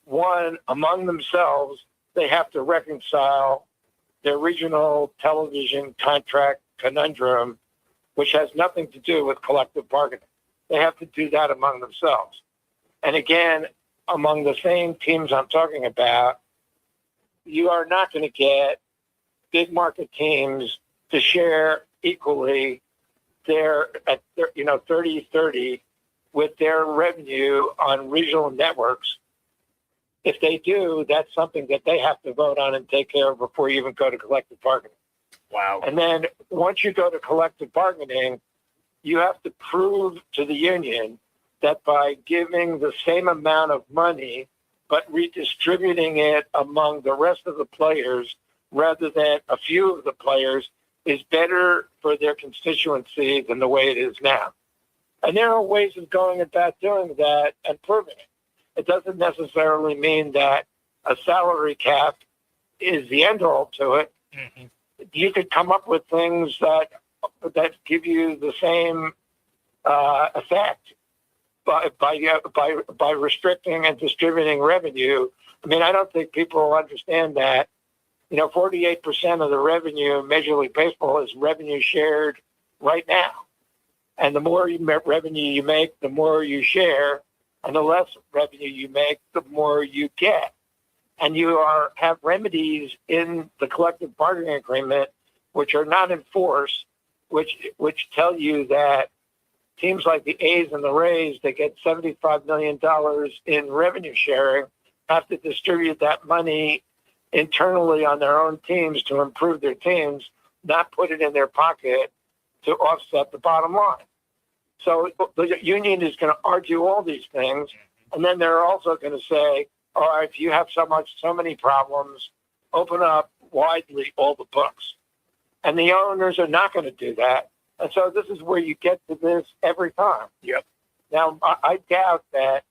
One, among themselves, they have to reconcile their regional television contract conundrum, which has nothing to do with collective bargaining. They have to do that among themselves. And again, among the same teams I'm talking about, you are not going to get big market teams to share equally their 30-30 with their revenue on regional networks. If they do, that's something that they have to vote on and take care of before you even go to collective bargaining. Wow. And then once you go to collective bargaining, you have to prove to the union that by giving the same amount of money, but redistributing it among the rest of the players rather than a few of the players is better for their constituency than the way it is now. And there are ways of going about doing that and proving it. It doesn't necessarily mean that a salary cap is the end all to it. Mm-hmm. You could come up with things that give you the same effect by restricting and distributing revenue. I mean, I don't think people understand that. 48% of the revenue in Major League Baseball is revenue shared right now. And the more revenue you make, the more you share. And the less revenue you make, the more you get. And you have remedies in the collective bargaining agreement which are not enforced, which tell you that teams like the A's and the Rays that get $75 million in revenue sharing have to distribute that money internally on their own teams to improve their teams, not put it in their pocket to offset the bottom line. So the union is going to argue all these things, and then they're also going to say, all right, if you have so many problems, open up widely all the books. And the owners are not going to do that. And so this is where you get to this every time. Yep. Now, I doubt that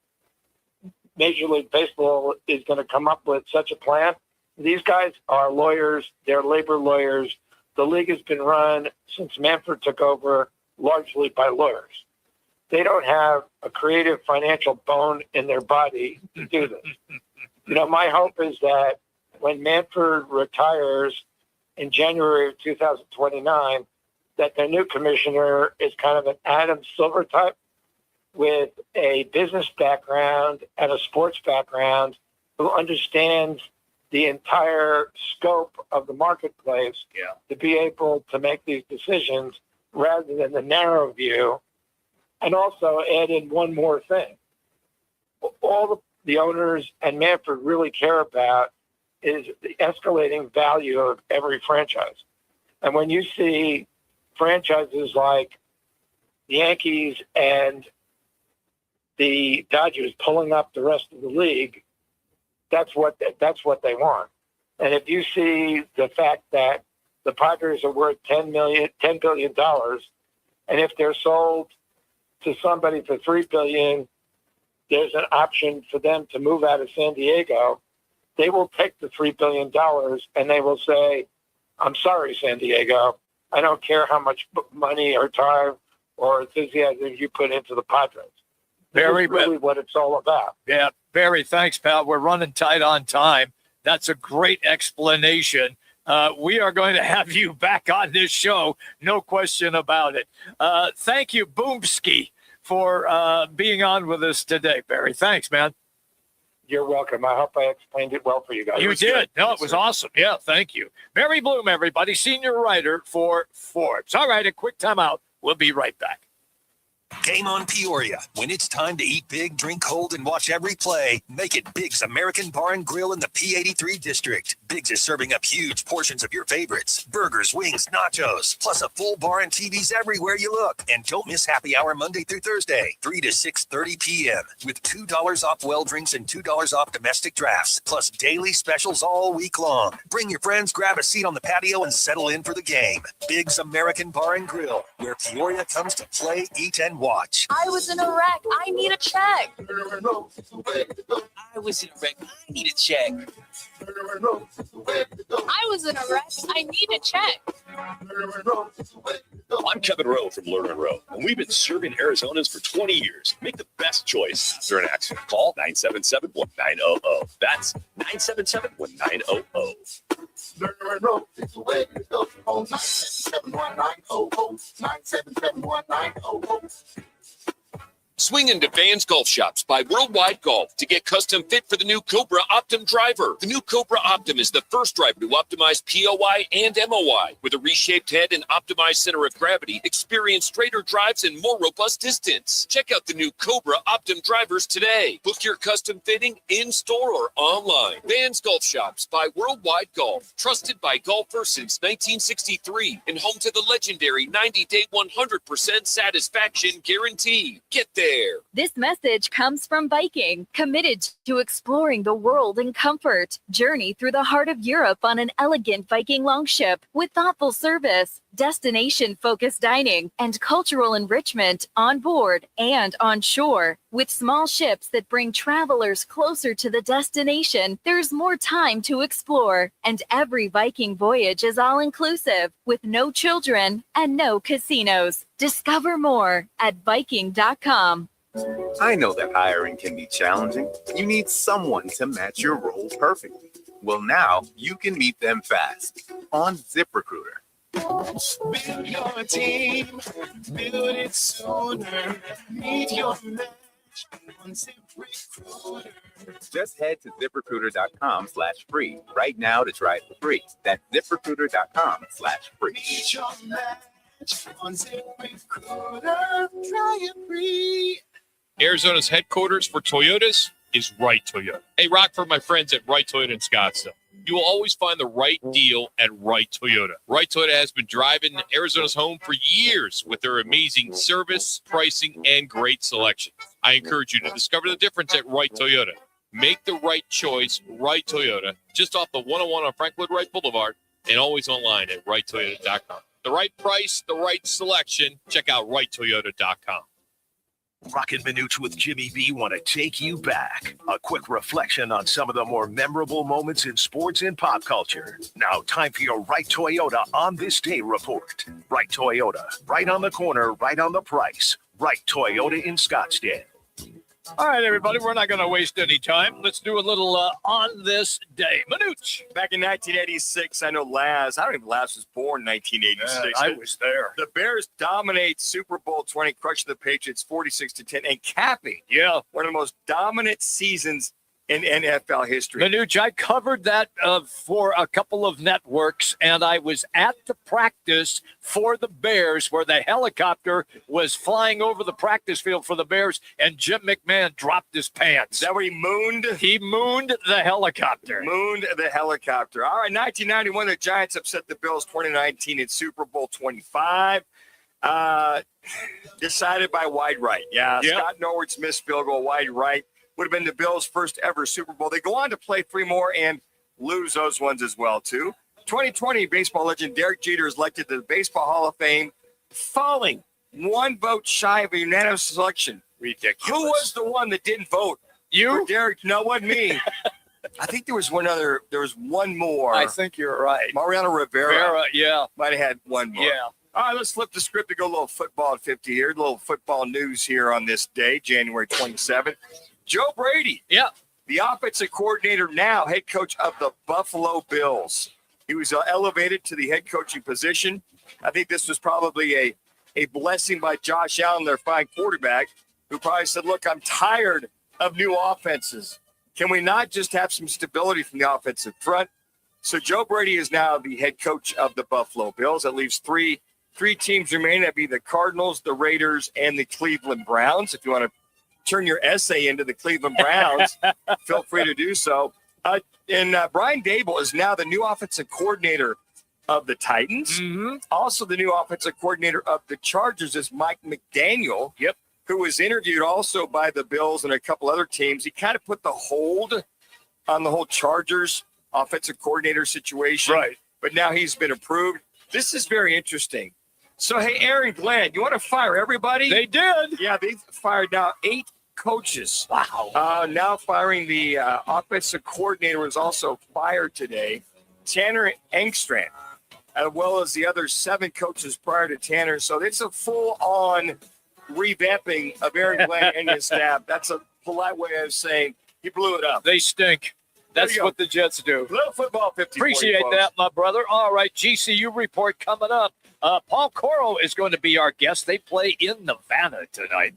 Major League Baseball is going to come up with such a plan. These guys are lawyers. They're labor lawyers. The league has been run since Manfred took over largely by lawyers. They don't have a creative financial bone in their body to do this. My hope is that when Manfred retires in January of 2029, that their new commissioner is kind of an Adam Silver type with a business background and a sports background who understands the entire scope of the marketplace to be able to make these decisions rather than the narrow view. And also add in one more thing. All the owners and Manfred really care about is the escalating value of every franchise. And when you see franchises like the Yankees and the Dodgers pulling up the rest of the league, that's what they want. And if you see the fact that the Padres are worth $10 billion, and if they're sold to somebody for $3 billion, there's an option for them to move out of San Diego. They will take the $3 billion and they will say, I'm sorry, San Diego. I don't care how much money or time or enthusiasm you put into the Padres. That's really what it's all about. Yeah, Barry, thanks, pal. We're running tight on time. That's a great explanation. We are going to have you back on this show, no question about it. Thank you, Boomski, for being on with us today, Barry. Thanks, man. You're welcome. I hope I explained it well for you guys. You did. No, it was awesome. Yeah, thank you. Barry Bloom, everybody, senior writer for Forbes. All right, a quick timeout. We'll be right back. Game on Peoria. When it's time to eat big, drink cold, and watch every play, make it Big's American Bar and Grill in the P83 district. Big's is serving up huge portions of your favorites. Burgers, wings, nachos, plus a full bar and TVs everywhere you look. And don't miss happy hour Monday through Thursday, 3 to 6:30 p.m. with $2 off well drinks and $2 off domestic drafts, plus daily specials all week long. Bring your friends, grab a seat on the patio, and settle in for the game. Big's American Bar and Grill, where Peoria comes to play, eat, and watch. I was in a wreck. I need a check. I was in a wreck. I need a check. I was in a wreck. I need a check. I'm Kevin Rowe from Learn and Row, and we've been serving Arizonans for 20 years. Make the best choice after an accident. Call 977-1900. That's 977-1900. Learn and Row. It's the way to go. Call 977-1900. Swing into Vans Golf Shops by Worldwide Golf to get custom fit for the new Cobra Optim driver. The new Cobra Optim is the first driver to optimize POI and MOI. With a reshaped head and optimized center of gravity, experience straighter drives and more robust distance. Check out the new Cobra Optim drivers today. Book your custom fitting in-store or online. Vans Golf Shops by Worldwide Golf. Trusted by golfers since 1963 and home to the legendary 90-day 100% satisfaction guarantee. Get there. This message comes from Viking, committed to exploring the world in comfort. Journey through the heart of Europe on an elegant Viking longship with thoughtful service, destination-focused dining, and cultural enrichment on board and on shore. With small ships that bring travelers closer to the destination, there's more time to explore. And every Viking voyage is all-inclusive, with no children and no casinos. Discover more at Viking.com. I know that hiring can be challenging. You need someone to match your role perfectly. Well, now you can meet them fast on ZipRecruiter. Build your team, build it sooner. Meet your match on ZipRecruiter. Just head to ZipRecruiter.com/free right now to try it for free. That's ZipRecruiter.com/free. Meet your match on ZipRecruiter. Try it free. Arizona's headquarters for Toyotas is Right Toyota. Hey, Rock, for my friends at Right Toyota in Scottsdale. You will always find the right deal at Right Toyota. Right Toyota has been driving Arizona's home for years with their amazing service, pricing, and great selection. I encourage you to discover the difference at Right Toyota. Make the right choice, Right Toyota, just off the 101 on Franklin Wright Boulevard, and always online at righttoyota.com. The right price, the right selection. Check out righttoyota.com. Roc and Manuch with Jimmy B want to take you back. A quick reflection on some of the more memorable moments in sports and pop culture. Now, time for your Right Toyota on this day report. Right Toyota, right on the corner, right on the price. Right Toyota in Scottsdale. All right, everybody, we're not going to waste any time. Let's do a little on this day. Manuch. Back in 1986, I know Laz was born in 1986. I was there. The Bears dominate Super Bowl 20, crushing the Patriots 46-10, and capping one of the most dominant seasons in NFL history. Manuch, I covered that for a couple of networks, and I was at the practice for the Bears where the helicopter was flying over the practice field for the Bears, and Jim McMahon dropped his pants. Is that where he mooned? He mooned the helicopter. Mooned the helicopter. All right, 1991, the Giants upset the Bills 2019 in Super Bowl 25. Decided by wide right. Yeah, Scott Norwood's missed field goal, wide right. Would have been the Bills' first ever Super Bowl. They go on to play 3 more and lose those ones as well, too. 2020, baseball legend Derek Jeter is elected to the Baseball Hall of Fame, falling 1 vote shy of a unanimous selection. Ridiculous. Who was the one that didn't vote? You? Derek? No, it wasn't me. I think there was one more. I think you're right. Mariano Rivera. Yeah. Might have had one more. Yeah. All right, let's flip the script to go a little football at 50 here. A little football news here on this day, January 27th. Joe Brady, the offensive coordinator now, head coach of the Buffalo Bills. He was elevated to the head coaching position. I think this was probably a blessing by Josh Allen, their fine quarterback, who probably said, look, I'm tired of new offenses. Can we not just have some stability from the offensive front? So Joe Brady is now the head coach of the Buffalo Bills. That leaves three teams remaining. That'd be the Cardinals, the Raiders, and the Cleveland Browns. If you want to turn your essay into the Cleveland Browns, feel free to do so. And Brian Dable is now the new offensive coordinator of the Titans. Mm-hmm. Also the new offensive coordinator of the Chargers is Mike McDaniel, who was interviewed also by the Bills and a couple other teams. He kind of put the hold on the whole Chargers offensive coordinator situation. Right. But now he's been approved. This is very interesting. So, hey, Aaron Glenn, you want to fire everybody? They did. Yeah, they fired now 8 coaches. Wow. Now firing the offensive coordinator was also fired today. Tanner Engstrand, as well as the other 7 coaches prior to Tanner. So it's a full-on revamping of Aaron Glenn and his staff. That's a polite way of saying he blew it up. They stink. That's what the Jets do. Little football 50. Appreciate that, my brother. All right, GCU report coming up. Paul Coro is going to be our guest. They play in Nevada tonight.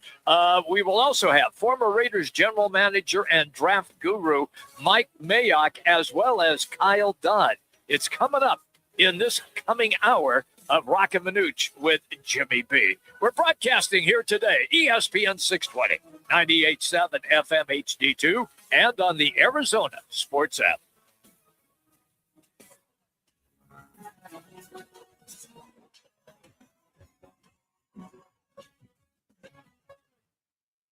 We will also have former Raiders general manager and draft guru Mike Mayock, as well as Kyle Dunn. It's coming up in this coming hour of Roc and Manuch with Jimmy B. We're broadcasting here today, ESPN 620, 98.7 FM HD2, and on the Arizona Sports app.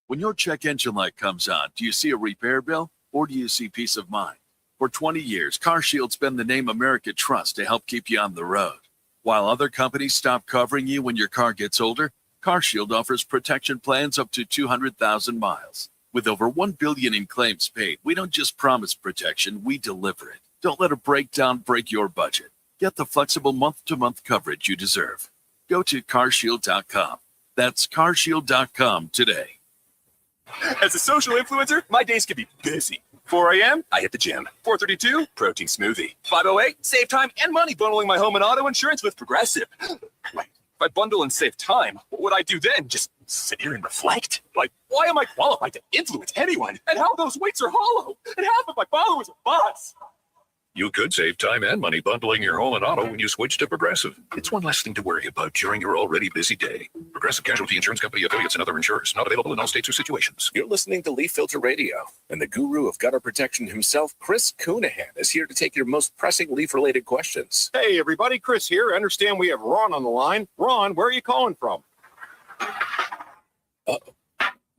When your check engine light comes on, do you see a repair bill or do you see peace of mind? For 20 years, CarShield's been the name America trusts to help keep you on the road. While other companies stop covering you when your car gets older, CarShield offers protection plans up to 200,000 miles. With over $1 billion in claims paid, we don't just promise protection, we deliver it. Don't let a breakdown break your budget. Get the flexible month-to-month coverage you deserve. Go to carshield.com. That's carshield.com today. As a social influencer, my days can be busy. 4 a.m., I hit the gym. 4:32, protein smoothie. 5:08, save time and money bundling my home and auto insurance with Progressive. Wait, if I bundle and save time, what would I do then? Just sit here and reflect? Like, why am I qualified to influence anyone? And how those weights are hollow? And half of my followers are bots. You could save time and money bundling your home and auto when you switch to Progressive. It's one less thing to worry about during your already busy day. Progressive Casualty Insurance Company affiliates and other insurers. Not available in all states or situations. You're listening to Leaf Filter Radio, and the guru of gutter protection himself, Chris Coonahan, is here to take your most pressing leaf-related questions. Hey, everybody, Chris here. I understand we have Ron on the line. Ron, where are you calling from?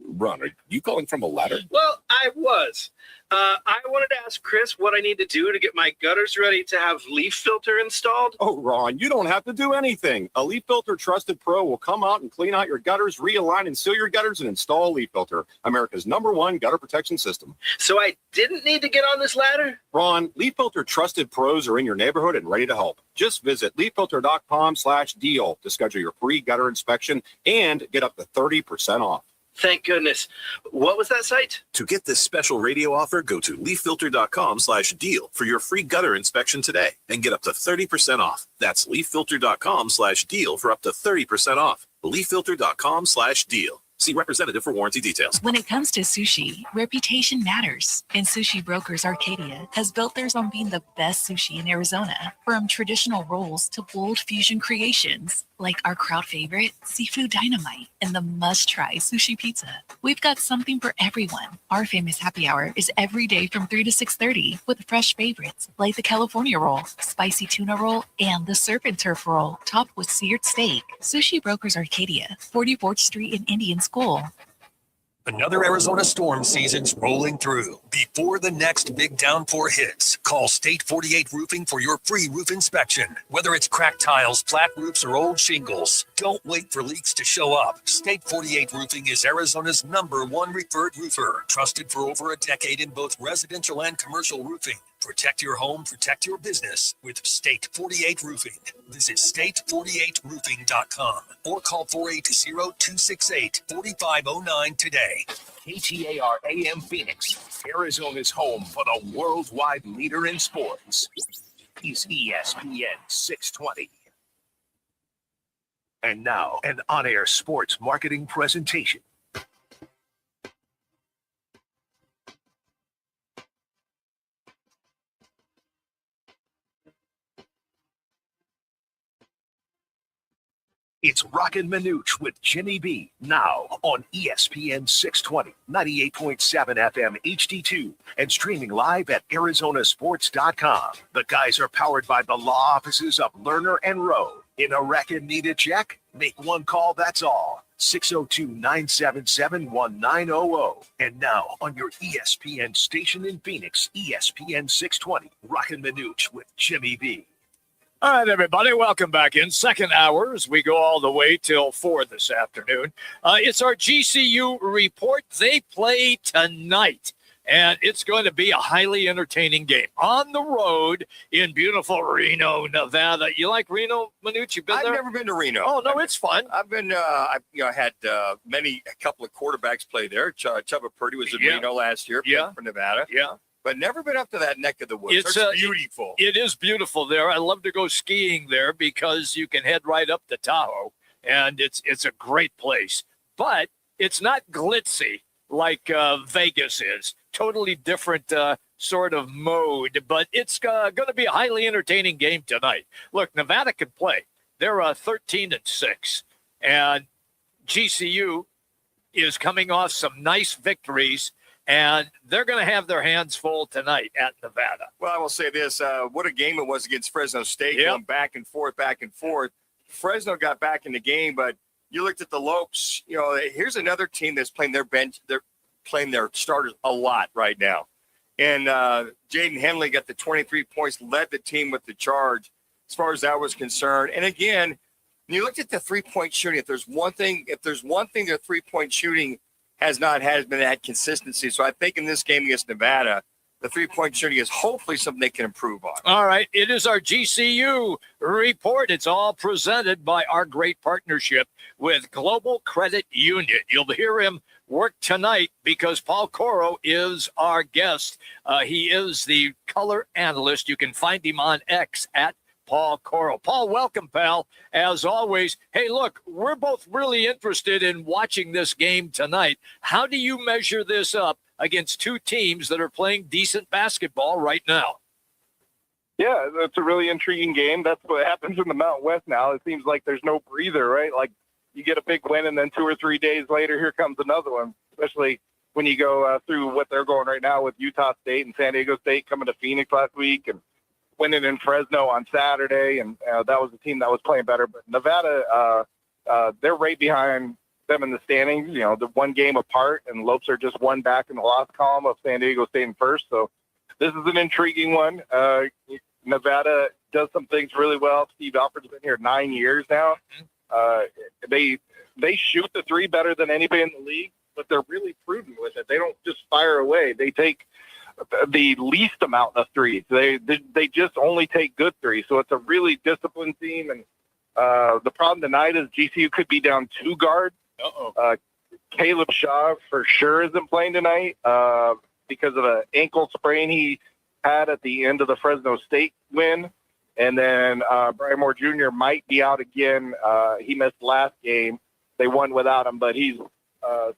Ron, are you calling from a ladder? Well, I was. I wanted to ask Chris what I need to do to get my gutters ready to have leaf filter installed. Oh, Ron, you don't have to do anything. A Leaf Filter Trusted Pro will come out and clean out your gutters, realign and seal your gutters, and install a Leaf Filter, America's #1 gutter protection system. So I didn't need to get on this ladder? Ron, Leaf Filter Trusted Pros are in your neighborhood and ready to help. Just visit leaffilter.com/deal to schedule your free gutter inspection and get up to 30% off. Thank goodness. What was that site? To get this special radio offer, go to leaffilter.com/deal for your free gutter inspection today and get up to 30% off. That's leaffilter.com/deal for up to 30% off. leaffilter.com/deal. See representative for warranty details. When it comes to sushi, reputation matters. And Sushi Brokers Arcadia has built theirs on being the best sushi in Arizona. From traditional rolls to bold fusion creations, like our crowd favorite, Seafood Dynamite, and the must-try sushi pizza. We've got something for everyone. Our famous happy hour is every day from 3 to 6:30 with fresh favorites like the California roll, spicy tuna roll, and the surf and turf roll, topped with seared steak. Sushi Brokers Arcadia, 44th Street in Indian School. Another Arizona storm season's rolling through. Before the next big downpour hits, call State 48 Roofing for your free roof inspection. Whether it's cracked tiles, flat roofs, or old shingles, don't wait for leaks to show up. State 48 Roofing is Arizona's #1 referred roofer, trusted for over a decade in both residential and commercial roofing. Protect your home, protect your business with State 48 Roofing. Visit state48roofing.com or call 480-268-4509 today. KTAR AM Phoenix, Arizona's home for the worldwide leader in sports, is ESPN 620. And now, an on-air sports marketing presentation. It's Roc and Manuch with Jimmy B. Now on ESPN 620, 98.7 FM HD2, and streaming live at ArizonaSports.com. The guys are powered by the law offices of Lerner and Rowe. In a wreck and need a check? Make one call, that's all. 602-977-1900. And now on your ESPN station in Phoenix, ESPN 620, Roc and Manuch with Jimmy B. All right, everybody, welcome back in. Second hour as we go all the way till 4 this afternoon. It's our GCU report. They play tonight. and it's going to be a highly entertaining game on the road in beautiful Reno, Nevada. You like Reno, Manuch? You've been there? I've never been to Reno. Oh, no, it's fun. I've been, I've had a couple of quarterbacks play there. Chubba Purdy was in Reno last year, played for Nevada. Yeah. But never been up to that neck of the woods. It's beautiful. It is beautiful there. I love to go skiing there because you can head right up to Tahoe, and it's a great place. But it's not glitzy like Vegas is. Totally different sort of mode, but it's going to be a highly entertaining game tonight. Look, Nevada can play. They're 13-6, and GCU is coming off some nice victories, and they're going to have their hands full tonight at Nevada. Well, I will say this. What a game it was against Fresno State, going back and forth. Fresno got back in the game, but you looked at the Lopes. Here's another team that's playing their bench. They're playing their starters a lot right now. And Jaden Henley got the 23 points, led the team with the charge as far as that was concerned. And again, when you looked at the three-point shooting, if there's one thing their three-point shooting has been that consistency. So I think in this game against Nevada, the three-point shooting is hopefully something they can improve on. All right. It is our GCU report. It's all presented by our great partnership with Global Credit Union. You'll hear him work tonight because Paul Coro is our guest. He is the color analyst. You can find him on X at Paul Coro. Paul, welcome, pal. As always, hey, look, we're both really interested in watching this game tonight. How do you measure this up against two teams that are playing decent basketball right now? Yeah, it's a really intriguing game. That's what happens in the Mountain West now. It seems like there's no breather, right? Like you get a big win, and then 2 or 3 days later, here comes another one, especially when you go through what they're going right now with Utah State and San Diego State coming to Phoenix last week and winning in Fresno on Saturday. And that was a team that was playing better. But Nevada, they're right behind them in the standings, the one game apart, and Lopes are just one back in the loss column of San Diego State in first. So this is an intriguing one. Nevada does some things really well. Steve Alford's been here 9 years now. They shoot the three better than anybody in the league, but they're really prudent with it. They don't just fire away. They take the least amount of threes. They just only take good threes. So it's a really disciplined team. And the problem tonight is GCU could be down 2 guards. Caleb Shaw for sure isn't playing tonight because of an ankle sprain he had at the end of the Fresno State win. And then Brian Moore Jr. might be out again. He missed last game. They won without him, but he's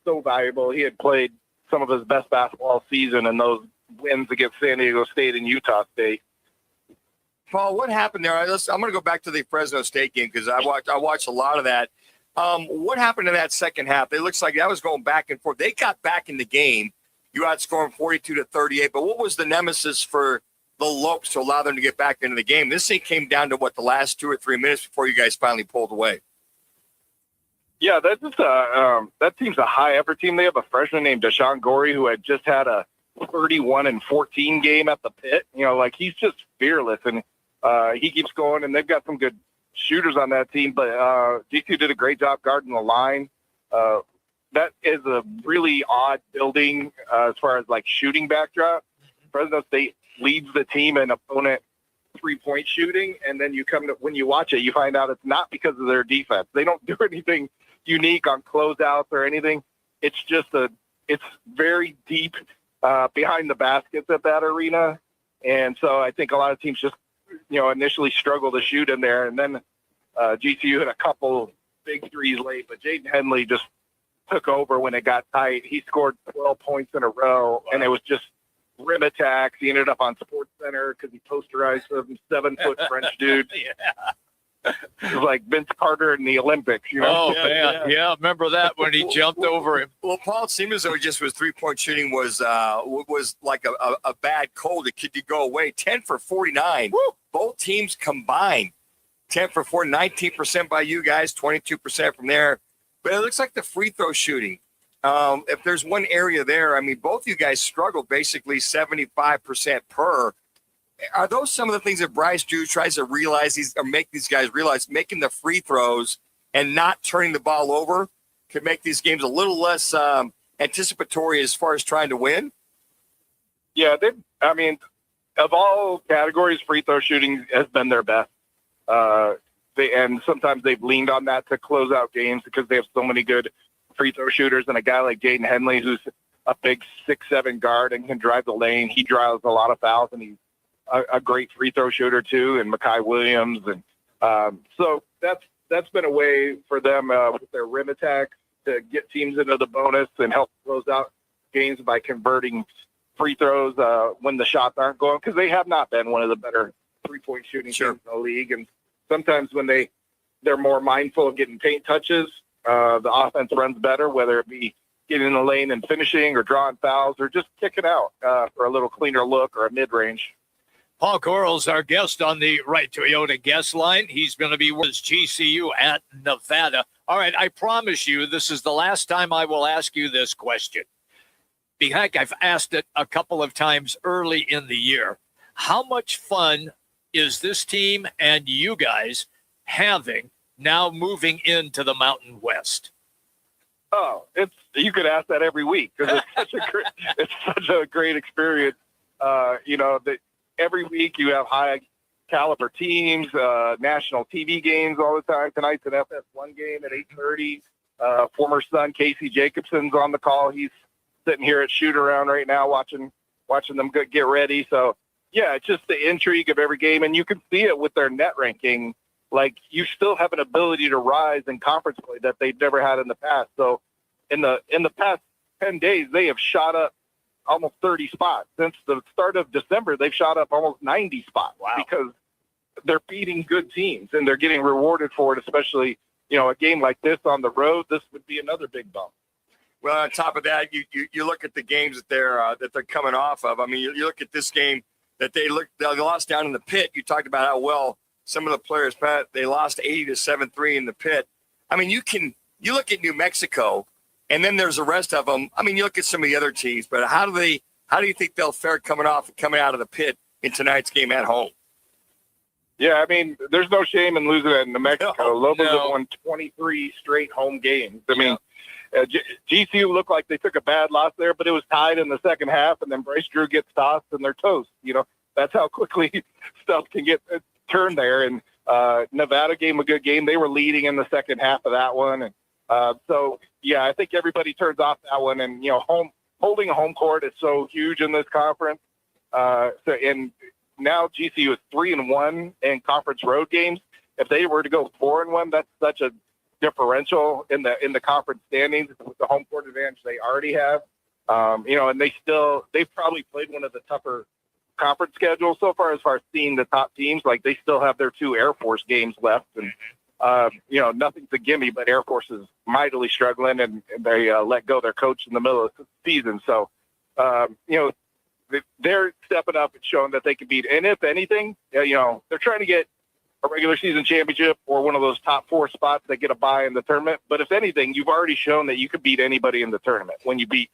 so valuable. He had played some of his best basketball season in those wins against San Diego State and Utah State. Paul, what happened there? I'm going to go back to the Fresno State game because I watched a lot of that. What happened in that second half? It looks like that was going back and forth. They got back in the game. You outscored 42-38. But what was the nemesis for the Lopes to allow them to get back into the game? This thing came down to the last 2 or 3 minutes before you guys finally pulled away. Yeah, that's just that team's a high effort team. They have a freshman named Deshaun Gorey who had just had a 31-14 game at the Pit. He's just fearless, and he keeps going. And they've got some good shooters on that team, but GCU did a great job guarding the line. That is a really odd building as far as shooting backdrop. Fresno State leads the team in opponent 3-point shooting, and then when you watch it, you find out it's not because of their defense. They don't do anything unique on closeouts or anything. It's just it's very deep behind the baskets at that arena, and so I think a lot of teams just initially struggle to shoot in there, and then GCU hit a couple big threes late, but Jaden Henley just took over when it got tight. He scored 12 points in a row, and it was just rim attacks. He ended up on Sports Center because he posterized some 7-foot French dude. It was like Vince Carter in the Olympics, Oh, man. Yeah, remember that when he jumped over him. Well, Paul, it seemed as though just was 3-point shooting was like a bad cold. It could go away. 10 for 49. Woo! Both teams combined. 10 for 4, 19% by you guys, 22% from there. But it looks like the free throw shooting. If there's one area there, both you guys struggled basically 75% per. Are those some of the things that Bryce Drew tries to realize make these guys realize making the free throws and not turning the ball over could make these games a little less anticipatory as far as trying to win? Yeah, I mean, of all categories, free throw shooting has been their best. And sometimes they've leaned on that to close out games because they have so many good free throw shooters, and a guy like Jaden Henley, who's a big 6'7" guard and can drive the lane. He drives a lot of fouls, and he's a great free throw shooter too. And Mekhi Williams, and so that's been a way for them with their rim attack to get teams into the bonus and help close out games by converting free throws when the shots aren't going, because they have not been one of the better 3-point shooting teams in the league. And sometimes when they're more mindful of getting paint touches, the offense runs better, whether it be getting in the lane and finishing or drawing fouls or just kicking out for a little cleaner look or a mid-range. Paul Corral's our guest on the Right Toyota guest line. He's going to be with GCU at Nevada. All right, I promise you this is the last time I will ask you this question. Heck, I've asked it a couple of times early in the year. How much fun is this team and you guys having now moving into the Mountain West? Oh, you could ask that every week because it's such a great experience. That every week you have high caliber teams, national TV games all the time. Tonight's an FS1 game at 8:30. Former son Casey Jacobson's on the call. He's sitting here at shoot around right now watching them get ready. So yeah, it's just the intrigue of every game, and you can see it with their net ranking. Like, you still have an ability to rise in conference play that they've never had in the past. So in the past 10 days, they have shot up almost 30 spots. Since the start of December, they've shot up almost 90 spots. Wow. Because they're beating good teams and they're getting rewarded for it, especially, a game like this on the road. This would be another big bump. Well, on top of that, you look at the games that they're coming off of. I mean, you look at this game that they lost down in the pit. You talked about how well some of the players, Pat, they lost 80-7-3 in the pit. I mean, you look at New Mexico, and then there's the rest of them. I mean, you look at some of the other teams, but how do you think they'll fare coming out of the pit in tonight's game at home? Yeah, I mean, there's no shame in losing at New Mexico. Lobos have won 23 straight home games. I mean, GCU looked like they took a bad loss there, but it was tied in the second half, and then Bryce Drew gets tossed and they're toast. That's how quickly stuff can get turned there. And Nevada gave them a good game. They were leading in the second half of that one. And so, yeah, I think everybody turns off that one. And, holding a home court is so huge in this conference. And now GCU is 3-1 in conference road games. If they were to go 4-1, that's such a differential in the conference standings with the home court advantage they already have. And they've probably played one of the tougher conference schedules so far as seeing the top teams. Like, they still have their 2 Air Force games left, and nothing's a gimme, but Air Force is mightily struggling, and they let go their coach in the middle of the season. So they're stepping up and showing that they can beat. And if anything, they're trying to get a regular season championship or one of those top 4 spots that get a bye in the tournament. But if anything, you've already shown that you could beat anybody in the tournament when you beat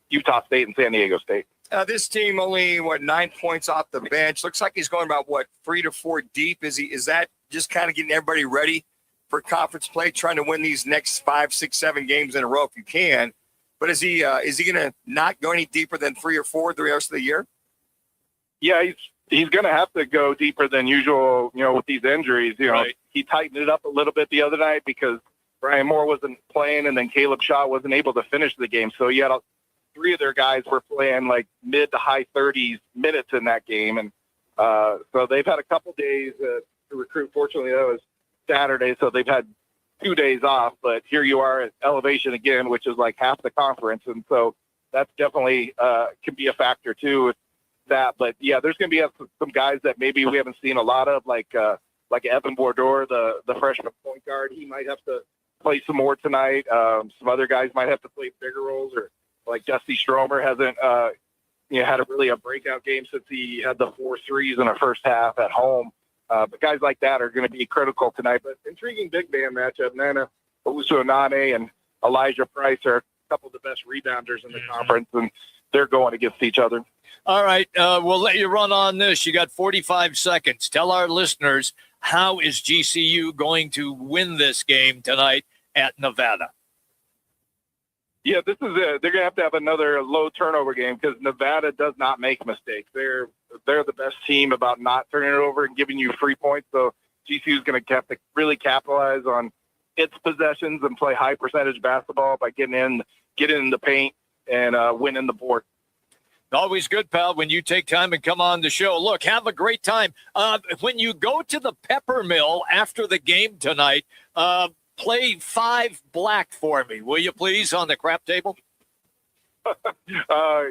Utah State and San Diego State. This team only 9 points off the bench. Looks like he's going about 3 to 4 deep. Is that just kind of getting everybody ready for conference play, trying to win these next 5, 6, 7 games in a row if you can? But is he going to not go any deeper than 3 or 4 the rest of the year? Yeah, he's going to have to go deeper than usual. With these injuries, Right. He tightened it up a little bit the other night because Brian Moore wasn't playing, and then Caleb Shaw wasn't able to finish the game. So you had 3 of their guys were playing like mid to high 30s minutes in that game. And so they've had a couple days to recruit. Fortunately, that was Saturday, so they've had 2 days off. But here you are at elevation again, which is like half the conference. And so that's definitely can be a factor too with that. But yeah, there's going to be some guys that maybe we haven't seen a lot of, like Evan Bordor, the freshman point guard. He might have to play some more tonight. Some other guys might have to play bigger roles, or like Dusty Stromer hasn't had a breakout game since he had the 4 threes in the first half at home. But guys like that are going to be critical tonight. But intriguing big man matchup. Nana Owusu-Onane and Elijah Price are a couple of the best rebounders in the conference, and they're going against each other. All right, we'll let you run on this. You got 45 seconds. Tell our listeners, how is GCU going to win this game tonight at Nevada? Yeah, this is it. They're going to have another low turnover game because Nevada does not make mistakes. They're the best team about not turning it over and giving you free points. So GCU is going to have to really capitalize on its possessions and play high percentage basketball by getting in the paint and winning the board. Always good, pal, when you take time and come on the show. Look, have a great time. When you go to the Pepper Mill after the game tonight, play 5 Black for me, will you please, on the crap table?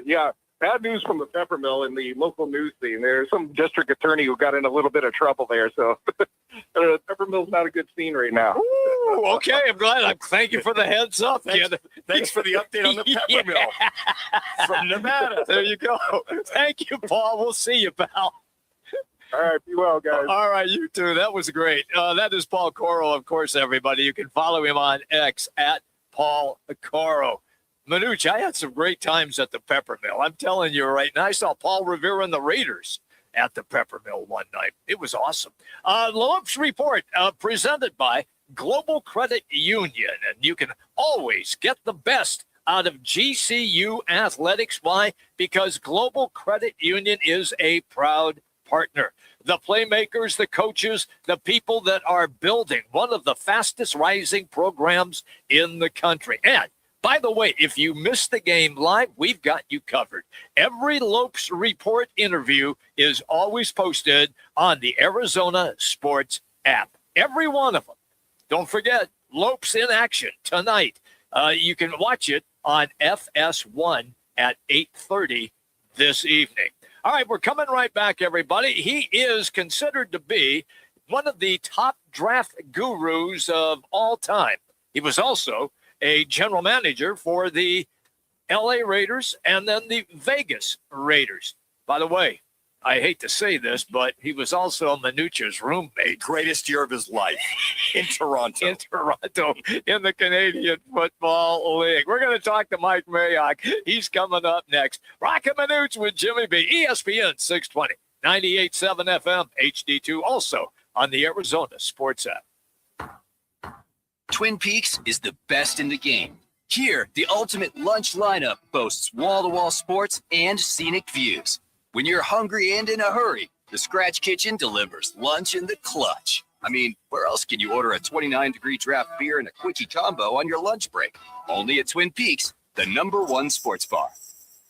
Yeah, bad news from the Pepper Mill in the local news scene. There's some district attorney who got in a little bit of trouble there, so Pepper Mill's not a good scene right now. Ooh, okay, I'm glad. Thank you for the heads up, kid. Thanks for the update on the Pepper Mill from Nevada. There you go. Thank you, Paul. We'll see you, pal. All right, be well, guys. All right, you too. That was great. That is Paul Coro, of course, everybody. You can follow him on X at Paul Coro. Manuch, I had some great times at the Pepper Mill. I'm telling you right now. I saw Paul Revere and the Raiders at the Pepper Mill one night. It was awesome. Lopes Report presented by Global Credit Union. And you can always get the best out of GCU athletics. Why? Because Global Credit Union is a proud partner. The playmakers, the coaches, the people that are building one of the fastest rising programs in the country. And by the way, if you missed the game live, we've got you covered. Every Lopes Report interview is always posted on the Arizona Sports app. Every one of them. Don't forget, Lopes in action tonight. You can watch it on FS1 at 8:30 this evening. All right, we're coming right back, everybody. He is considered to be one of the top draft gurus of all time. He was also a general manager for the LA Raiders and then the Vegas Raiders. By the way, I hate to say this, but he was also Manuch's roommate. Greatest year of his life in Toronto. In the Canadian Football League. We're going to talk to Mike Mayock. He's coming up next. Roc and Manuch with Jimmy B. ESPN 620, 98.7 FM, HD2, also on the Arizona Sports app. Twin Peaks is the best in the game. Here, the ultimate lunch lineup boasts wall-to-wall sports and scenic views. When you're hungry and in a hurry, the Scratch Kitchen delivers lunch in the clutch. I mean, where else can you order a 29-degree draft beer and a quickie combo on your lunch break? Only at Twin Peaks, the #1 sports bar.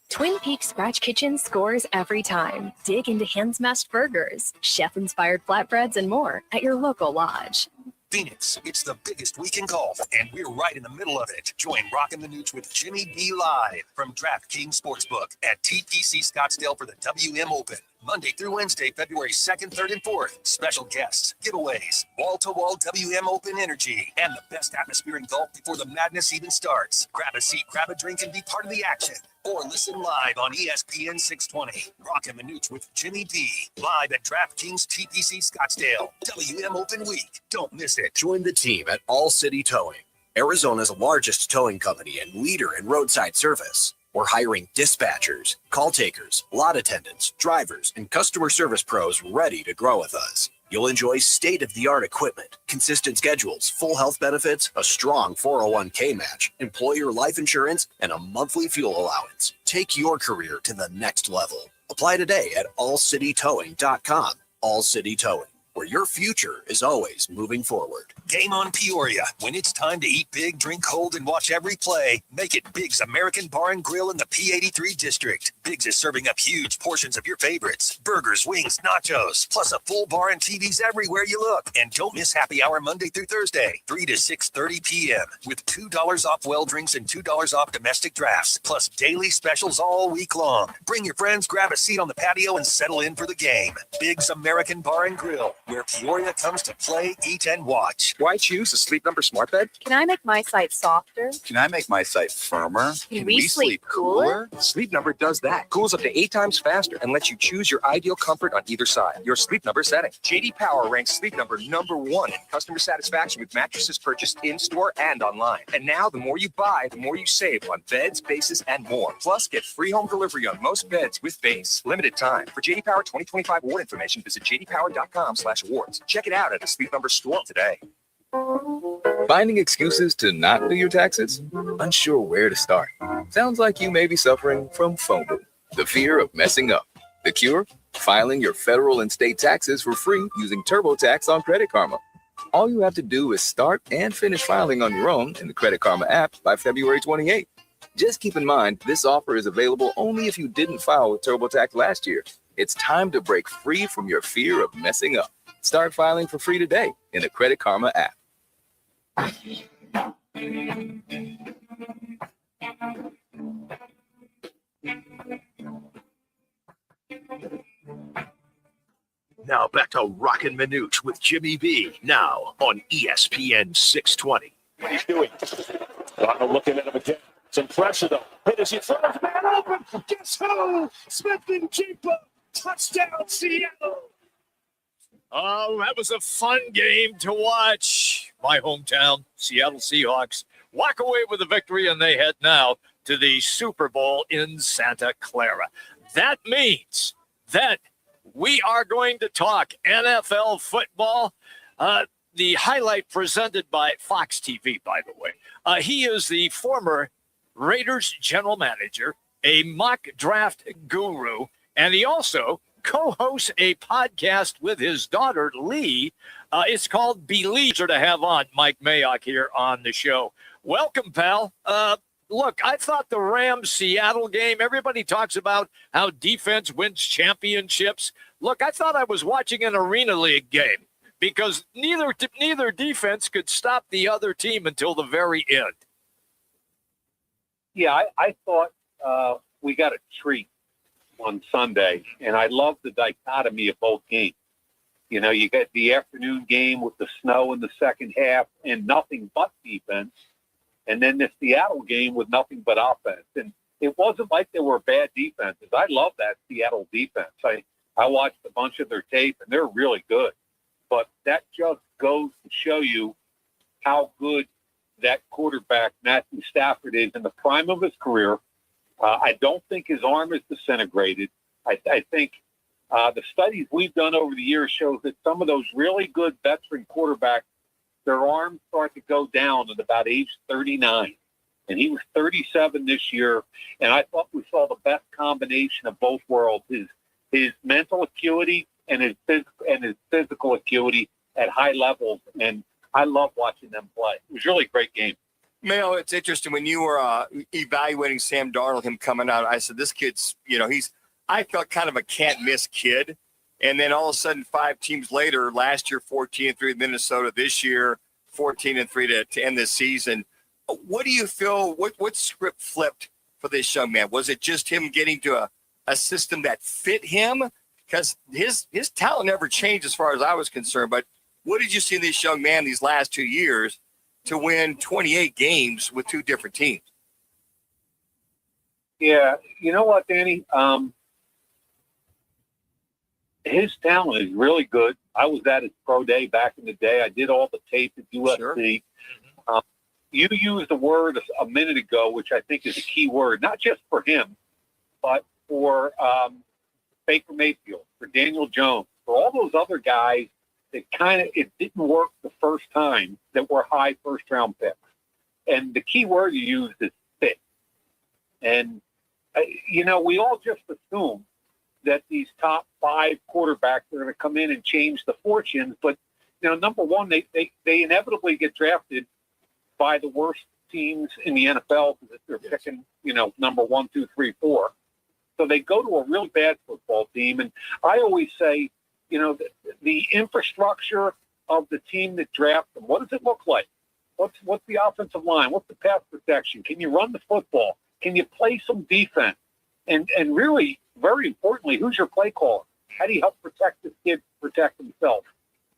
Twin Peaks Scratch Kitchen scores every time. Dig into hand-smashed burgers, chef-inspired flatbreads, and more at your local lodge. Phoenix, it's the biggest week in golf, and we're right in the middle of it. Join Roc and Manuch with Jimmy B live from DraftKings Sportsbook at TPC Scottsdale for the WM Open. Monday through Wednesday, February 2nd, 3rd, and 4th. Special guests, giveaways, wall-to-wall WM Open energy, and the best atmosphere in golf before the madness even starts. Grab a seat, grab a drink, and be part of the action. Or listen live on ESPN 620. Roc and Manuch with Jimmy B. Live at DraftKings TPC Scottsdale. WM Open Week. Don't miss it. Join the team at All City Towing, Arizona's largest towing company and leader in roadside service. We're hiring dispatchers, call takers, lot attendants, drivers, and customer service pros ready to grow with us. You'll enjoy state-of-the-art equipment, consistent schedules, full health benefits, a strong 401k match, employer life insurance, and a monthly fuel allowance. Take your career to the next level. Apply today at allcitytowing.com. All City Towing, where your future is always moving forward. Game on Peoria. When it's time to eat big, drink cold, and watch every play, make it Big's American Bar and Grill in the P83 district. Big's is serving up huge portions of your favorites. Burgers, wings, nachos, plus a full bar and TVs everywhere you look. And don't miss happy hour Monday through Thursday, 3 to 6:30 p.m. with $2 off well drinks and $2 off domestic drafts, plus daily specials all week long. Bring your friends, grab a seat on the patio, and settle in for the game. Big's American Bar and Grill, where Peoria comes to play, eat, and watch. Why choose a Sleep Number smart bed? Can I make my site softer? Can I make my site firmer? Can we sleep cooler? Sleep Number does that. Cools up to 8 times faster and lets you choose your ideal comfort on either side. Your Sleep Number setting. JD Power ranks Sleep Number #1 in customer satisfaction with mattresses purchased in-store and online. And now, the more you buy, the more you save on beds, bases, and more. Plus, get free home delivery on most beds with base. Limited time. For JD Power 2025 award information, visit jdpower.com/awards. Check it out at the Sleep Number store today. Finding excuses to not do your taxes? Unsure where to start? Sounds like you may be suffering from FOMO, the fear of messing up. The cure? Filing your federal and state taxes for free using TurboTax on Credit Karma. All you have to do is start and finish filing on your own in the Credit Karma app by February 28th. Just keep in mind, this offer is available only if you didn't file with TurboTax last year. It's time to break free from your fear of messing up. Start filing for free today in the Credit Karma app. Now back to Roc and Manuch with Jimmy B. Now on ESPN 620. What he's doing. Darnold looking at him again. Some pressure though. Hit as he throws, man open. Guess who? Smith and Jigba. Touchdown, Seattle. Oh, that was a fun game to watch. My hometown, Seattle Seahawks, walk away with a victory, and they head now to the Super Bowl in Santa Clara. That means that we are going to talk NFL football. The highlight presented by Fox TV, by the way. He is the former Raiders general manager, a mock draft guru, and he also co-hosts a podcast with his daughter, Lee. It's called Believe. To have on Mike Mayock here on the show. Welcome, pal. Look, I thought the Rams-Seattle game, everybody talks about how defense wins championships. Look, I thought I was watching an Arena League game because neither defense could stop the other team until the very end. Yeah, I thought we got a treat on Sunday, and I love the dichotomy of both games. You know, you got the afternoon game with the snow in the second half and nothing but defense, and then the Seattle game with nothing but offense. And it wasn't like they were bad defenses. I love that Seattle defense. I watched a bunch of their tape, and they're really good. But that just goes to show you how good that quarterback, Matthew Stafford, is in the prime of his career. I don't think his arm is disintegrated. I think the studies we've done over the years shows that some of those really good veteran quarterbacks, their arms start to go down at about age 39. And he was 37 this year. And I thought we saw the best combination of both worlds, his mental acuity and his physical acuity at high levels. And I love watching them play. It was really a great game. Mayo, it's interesting when you were evaluating Sam Darnold, him coming out. I said, this kid's, I felt kind of a can't miss kid. And then all of a sudden, 5 teams later, last year, 14-3 Minnesota, this year, 14-3 to end this season. What do you feel? What script flipped for this young man? Was it just him getting to a system that fit him? Because his talent never changed as far as I was concerned. But what did you see in this young man these last 2 years to win 28 games with 2 different teams? Yeah, you know what, Danny? His talent is really good. I was at his pro day back in the day. I did all the tape at USC. Sure. You used a word a minute ago, which I think is a key word, not just for him, but for Baker Mayfield, for Daniel Jones, for all those other guys that it didn't work the first time that were high first-round picks. And the key word you used is fit. And, we all just assume that these top 5 quarterbacks are going to come in and change the fortunes. But, number one, they inevitably get drafted by the worst teams in the NFL because they're picking, number 1, 2, 3, 4. So they go to a really bad football team. And I always say, the infrastructure of the team that drafts them, what does it look like? What's the offensive line? What's the pass protection? Can you run the football? Can you play some defense? And really, very importantly, who's your play caller? How do you help protect this kid protect himself?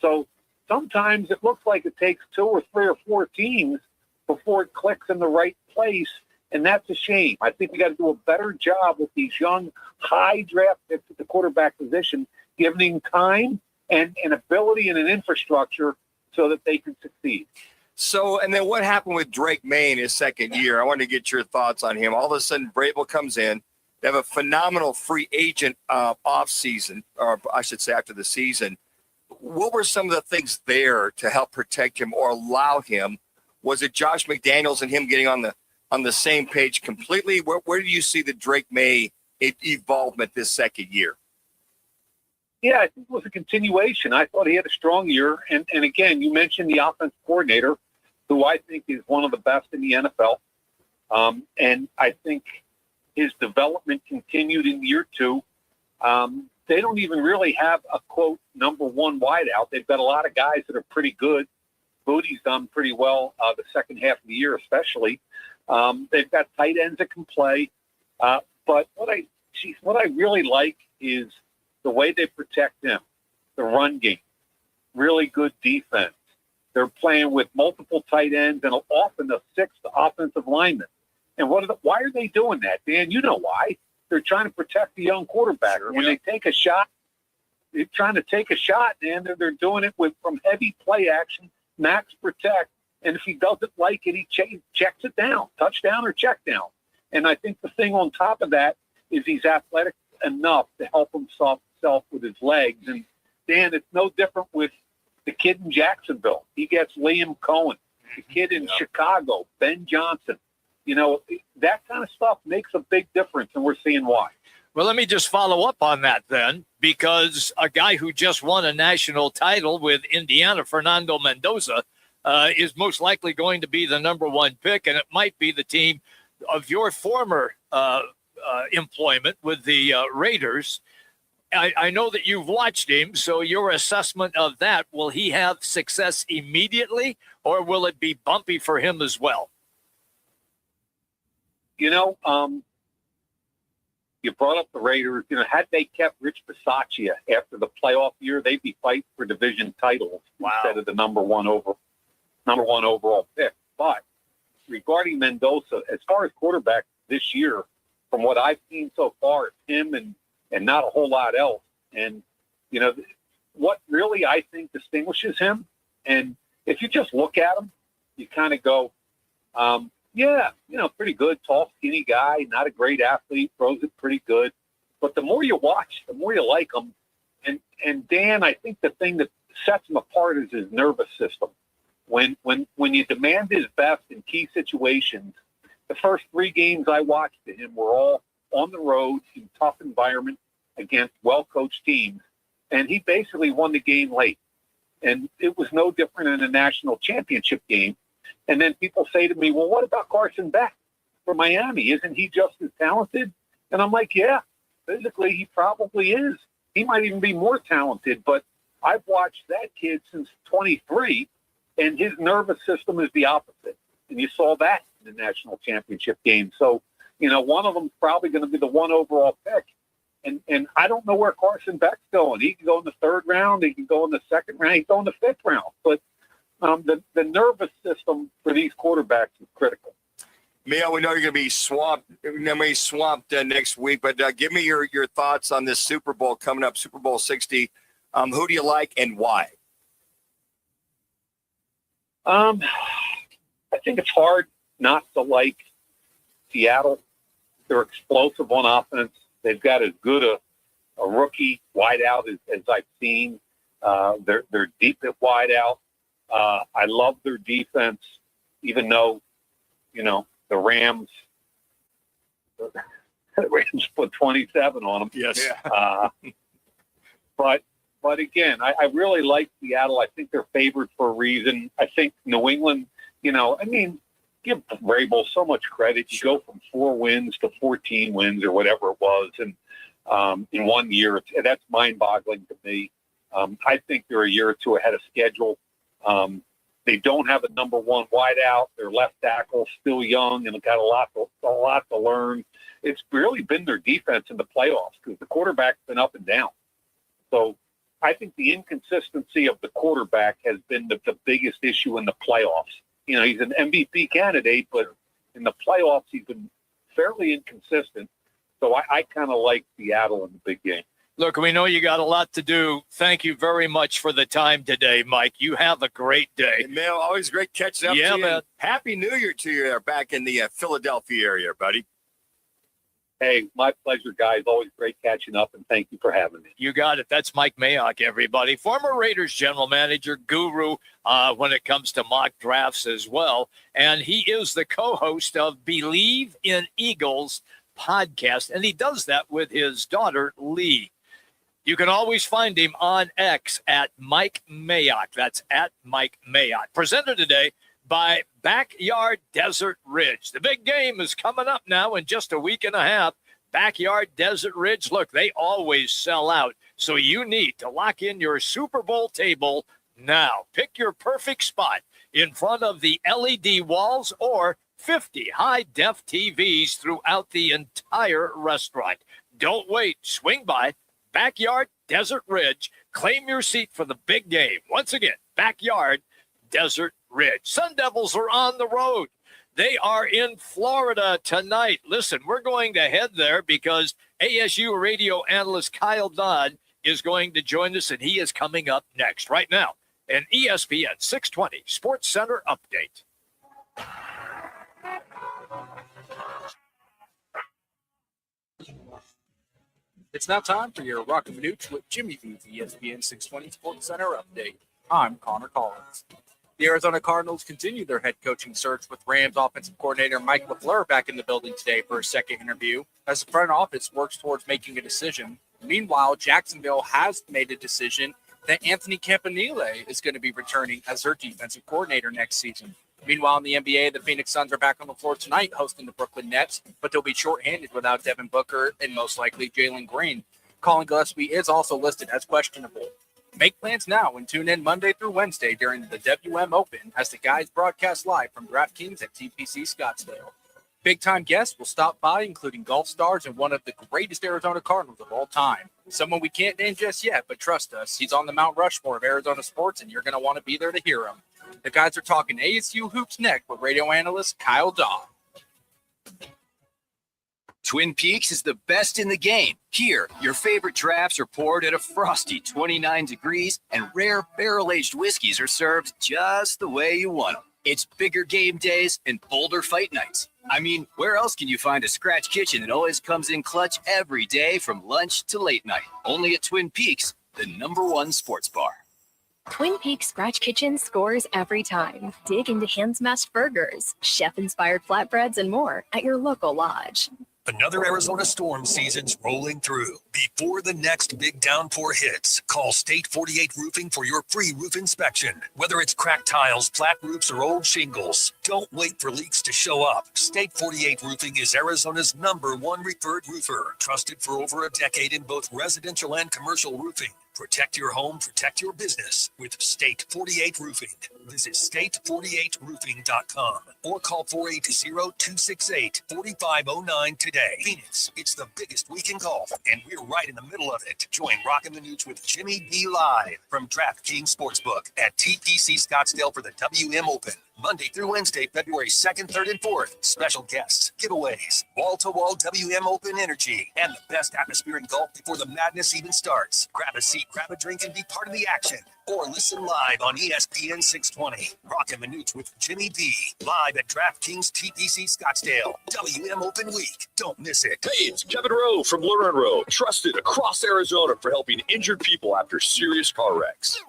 So sometimes it looks like it takes 2 or 3 or 4 teams before it clicks in the right place, and that's a shame. I think we got to do a better job with these young, high draft picks at the quarterback position, giving them time and an ability and an infrastructure so that they can succeed. So, and then what happened with Drake May in his second year? I want to get your thoughts on him. All of a sudden, Vrabel comes in. They have a phenomenal free agent off season, or I should say after the season. what were some of the things there to help protect him or allow him? Was it Josh McDaniels and him getting on the same page completely? Where do you see the Drake May involvement this second year? Yeah, I think it was a continuation. I thought he had a strong year. And again, you mentioned the offensive coordinator, who I think is one of the best in the NFL. And I think his development continued in year two. They don't even really have a, quote, number one wideout. They've got a lot of guys that are pretty good. Booty's done pretty well the second half of the year, especially. They've got tight ends that can play. But what I really like is the way they protect him, the run game, really good defense. They're playing with multiple tight ends and often a sixth offensive lineman. And why are they doing that, Dan? You know why. They're trying to protect the young quarterback. Sure, when they take a shot, they're trying to take a shot, and they're doing it from heavy play action, max protect. And if he doesn't like it, he checks it down, touchdown or check down. And I think the thing on top of that is he's athletic enough to help himself with his legs. And Dan, it's no different with the kid in Jacksonville. He gets Liam Cohen. The kid in Chicago, Ben Johnson. You know, that kind of stuff makes a big difference, and we're seeing why. Well, let me just follow up on that then, because a guy who just won a national title with Indiana, Fernando Mendoza, is most likely going to be the number one pick, and it might be the team of your former employment with the Raiders. I know that you've watched him, so your assessment of that, will he have success immediately, or will it be bumpy for him as well? You know, you brought up the Raiders. You know, had they kept Rich Bisaccia after the playoff year, they'd be fighting for division titles instead of the number one overall pick. But regarding Mendoza, as far as quarterback this year, from what I've seen so far, it's him and not a whole lot else. And, you know, what really I think distinguishes him, and if you just look at him, you kind of go, yeah, you know, pretty good, tall, skinny guy, not a great athlete, throws it pretty good. But the more you watch, the more you like him. And Dan, I think the thing that sets him apart is his nervous system. When you demand his best in key situations, the first 3 games I watched to him were all on the road in tough environment against well-coached teams, and he basically won the game late. And it was no different in a national championship game. And then people say to me, well, what about Carson Beck for Miami? Isn't he just as talented? And I'm like, yeah, physically he probably is. He might even be more talented, but I've watched that kid since 23, and his nervous system is the opposite. And you saw that in the national championship game. So, you know, one of them's probably going to be the one overall pick. And I don't know where Carson Beck's going. He can go in the 3rd round. He can go in the 2nd round. He can go in the 5th round. But the nervous system for these quarterbacks is critical. Mia, we know you're going to be swamped. Next week, but give me your thoughts on this Super Bowl coming up, Super Bowl 60. Who do you like and why? I think it's hard not to like Seattle. They're explosive on offense. They've got as good a rookie wideout as I've seen. They're deep at wideout. I love their defense, even though, you know, the Rams put 27 on them. Yes. But again, I really like Seattle. I think they're favored for a reason. I think New England, you know, I mean, give Vrabel so much credit. You go from 4 wins to 14 wins or whatever it was, and in 1 year, that's mind-boggling to me. I think they're a year or 2 ahead of schedule. They don't have a number one wideout. Their left tackle still young and got a lot to learn. It's really been their defense in the playoffs because the quarterback's been up and down. So I think the inconsistency of the quarterback has been the biggest issue in the playoffs. You know, he's an MVP candidate, but in the playoffs, he's been fairly inconsistent. So I kind of like Seattle in the big game. Look, we know you got a lot to do. Thank you very much for the time today, Mike. You have a great day. Hey, Mel, always great catching up to you. Man. Happy New Year to you there back in the Philadelphia area, buddy. Hey, my pleasure, guys. Always great catching up, and thank you for having me. You got it. That's Mike Mayock, everybody. Former Raiders general manager, guru when it comes to mock drafts as well. And he is the co-host of Believe in Eagles podcast, and he does that with his daughter, Lee. You can always find him on X at Mike Mayock. That's at Mike Mayock. Presented today by Backyard Desert Ridge. The big game is coming up now in just a week and a half. Backyard Desert Ridge, look, they always sell out. So you need to lock in your Super Bowl table now. Pick your perfect spot in front of the LED walls or 50 high-def TVs throughout the entire restaurant. Don't wait. Swing by Backyard Desert Ridge. Claim your seat for the big game. Once again, Backyard Desert Ridge. Sun Devils are on the road. They are in Florida tonight. Listen, we're going to head there because ASU radio analyst Kyle Dodd is going to join us, and he is coming up next. Right now, an ESPN 620 Sports Center update. It's now time for your Roc and Manuch with Jimmy V's ESPN 620 Sports Center update. I'm Connor Collins. The Arizona Cardinals continue their head coaching search with Rams offensive coordinator Mike LaFleur back in the building today for a second interview as the front office works towards making a decision. Meanwhile, Jacksonville has made a decision that Anthony Campanile is going to be returning as their defensive coordinator next season. Meanwhile, in the NBA, the Phoenix Suns are back on the floor tonight hosting the Brooklyn Nets, but they'll be shorthanded without Devin Booker and most likely Jalen Green. Colin Gillespie is also listed as questionable. Make plans now and tune in Monday through Wednesday during the WM Open as the guys broadcast live from DraftKings at TPC Scottsdale. Big-time guests will stop by, including golf stars and one of the greatest Arizona Cardinals of all time. Someone we can't name just yet, but trust us, he's on the Mount Rushmore of Arizona sports, and you're going to want to be there to hear him. The guys are talking ASU hoops next with radio analyst Kyle Dodd. Twin Peaks is the best in the game. Here, your favorite drafts are poured at a frosty 29 degrees, and rare barrel-aged whiskeys are served just the way you want them. It's bigger game days and bolder fight nights. I mean, where else can you find a scratch kitchen that always comes in clutch every day from lunch to late night? Only at Twin Peaks, the #1 sports bar. Twin Peaks Scratch Kitchen scores every time. Dig into hand-smashed burgers, chef-inspired flatbreads, and more at your local lodge. Another Arizona storm season's rolling through. Before the next big downpour hits, call State 48 Roofing for your free roof inspection. Whether it's cracked tiles, flat roofs, or old shingles, don't wait for leaks to show up. State 48 Roofing is Arizona's #1 referred roofer, trusted for over a decade in both residential and commercial roofing. Protect your home, protect your business with State 48 Roofing. Visit state48roofing.com or call 480-268-4509 today. Phoenix, it's the biggest week in golf, and we're right in the middle of it. Join Roc and Manuch with Jimmy B live from DraftKings Sportsbook at TPC Scottsdale for the WM Open. Monday through Wednesday, February 2nd, 3rd, and 4th. Special guests, giveaways, wall-to-wall WM Open energy, and the best atmosphere in golf before the madness even starts. Grab a seat, grab a drink, and be part of the action. Or listen live on ESPN 620. Roc and Manuch with Jimmy B. Live at DraftKings TPC Scottsdale. WM Open Week. Don't miss it. Hey, it's Kevin Rowe from Lerner & Rowe, trusted across Arizona for helping injured people after serious car wrecks.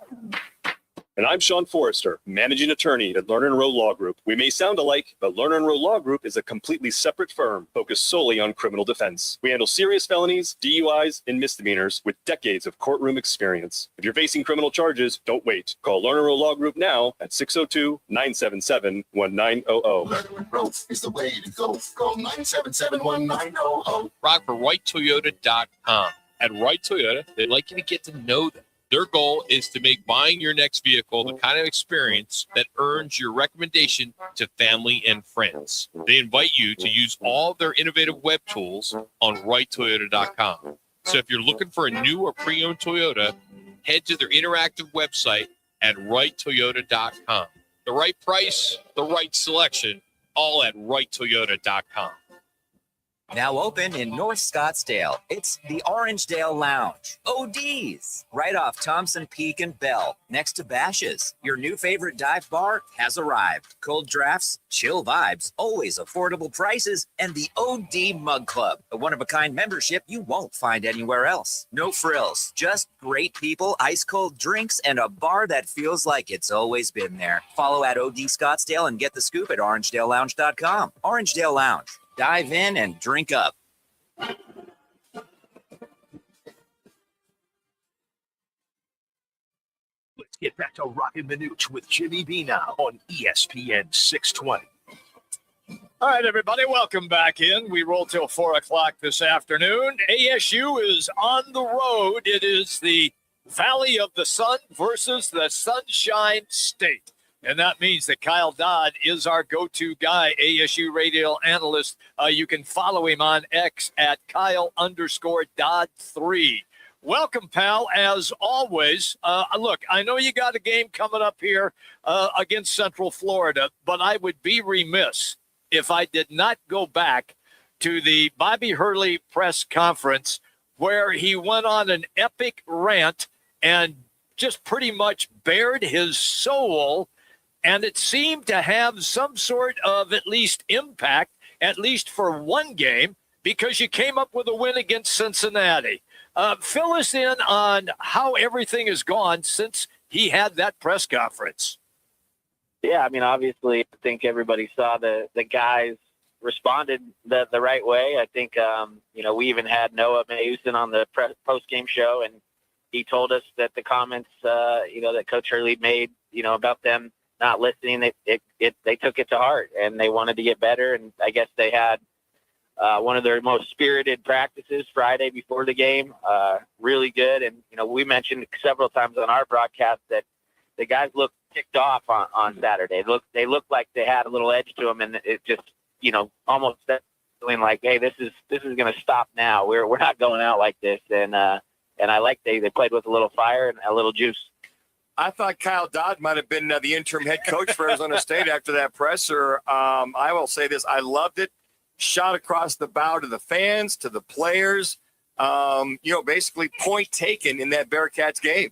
And I'm Sean Forrester, managing attorney at Lerner & Rowe Law Group. We may sound alike, but Lerner & Rowe Law Group is a completely separate firm focused solely on criminal defense. We handle serious felonies, DUIs, and misdemeanors with decades of courtroom experience. If you're facing criminal charges, don't wait. Call Lerner & Rowe Law Group now at 602-977-1900. Lerner & Rowe is the way to go. Call 977-1900. Rock for WrightToyota.com. At Wright Toyota, they'd like you to get to know them. Their goal is to make buying your next vehicle the kind of experience that earns your recommendation to family and friends. They invite you to use all of their innovative web tools on WrightToyota.com. So if you're looking for a new or pre-owned Toyota, head to their interactive website at WrightToyota.com. The right price, the right selection, all at WrightToyota.com. Now open in North Scottsdale. It's the Orangedale Lounge. ODs, right off Thompson Peak and Bell, next to Bash's. Your new favorite dive bar has arrived. Cold drafts, chill vibes, always affordable prices, and the OD Mug Club, a one-of-a-kind membership you won't find anywhere else. No frills, just great people, ice-cold drinks, and a bar that feels like it's always been there. Follow at OD Scottsdale and get the scoop at orangedalelounge.com. Orangedale Lounge. Dive in and drink up. Let's get back to Roc and Manuch with Jimmy B now on ESPN 620. All right, everybody, welcome back in. We roll till 4 o'clock this afternoon. ASU is on the road. It is the Valley of the Sun versus the Sunshine State. And that means that Kyle Dodd is our go-to guy, ASU radio analyst. You can follow him on X at Kyle_Dodd3. Welcome, pal, as always. Look, I know you got a game coming up here against Central Florida, but I would be remiss if I did not go back to the Bobby Hurley press conference where he went on an epic rant and just pretty much bared his soul. And it seemed to have some sort of at least impact, at least for one game, because you came up with a win against Cincinnati. Fill us in on how everything has gone since he had that press conference. Yeah, I mean, obviously, I think everybody saw the guys responded the right way. I think, we even had Noah Mason on the post-game show, and he told us that the comments, that Coach Hurley made, about them not listening, they took it to heart and they wanted to get better. And I guess they had one of their most spirited practices Friday before the game, really good. And, we mentioned several times on our broadcast that the guys looked ticked off on Saturday. They looked like they had a little edge to them, and it just, almost feeling like, hey, this is going to stop now. We're not going out like this. And I like they played with a little fire and a little juice. I thought Kyle Dodd might have been the interim head coach for Arizona State after that presser. I will say this. I loved it. Shot across the bow to the fans, to the players. Basically point taken in that Bearcats game.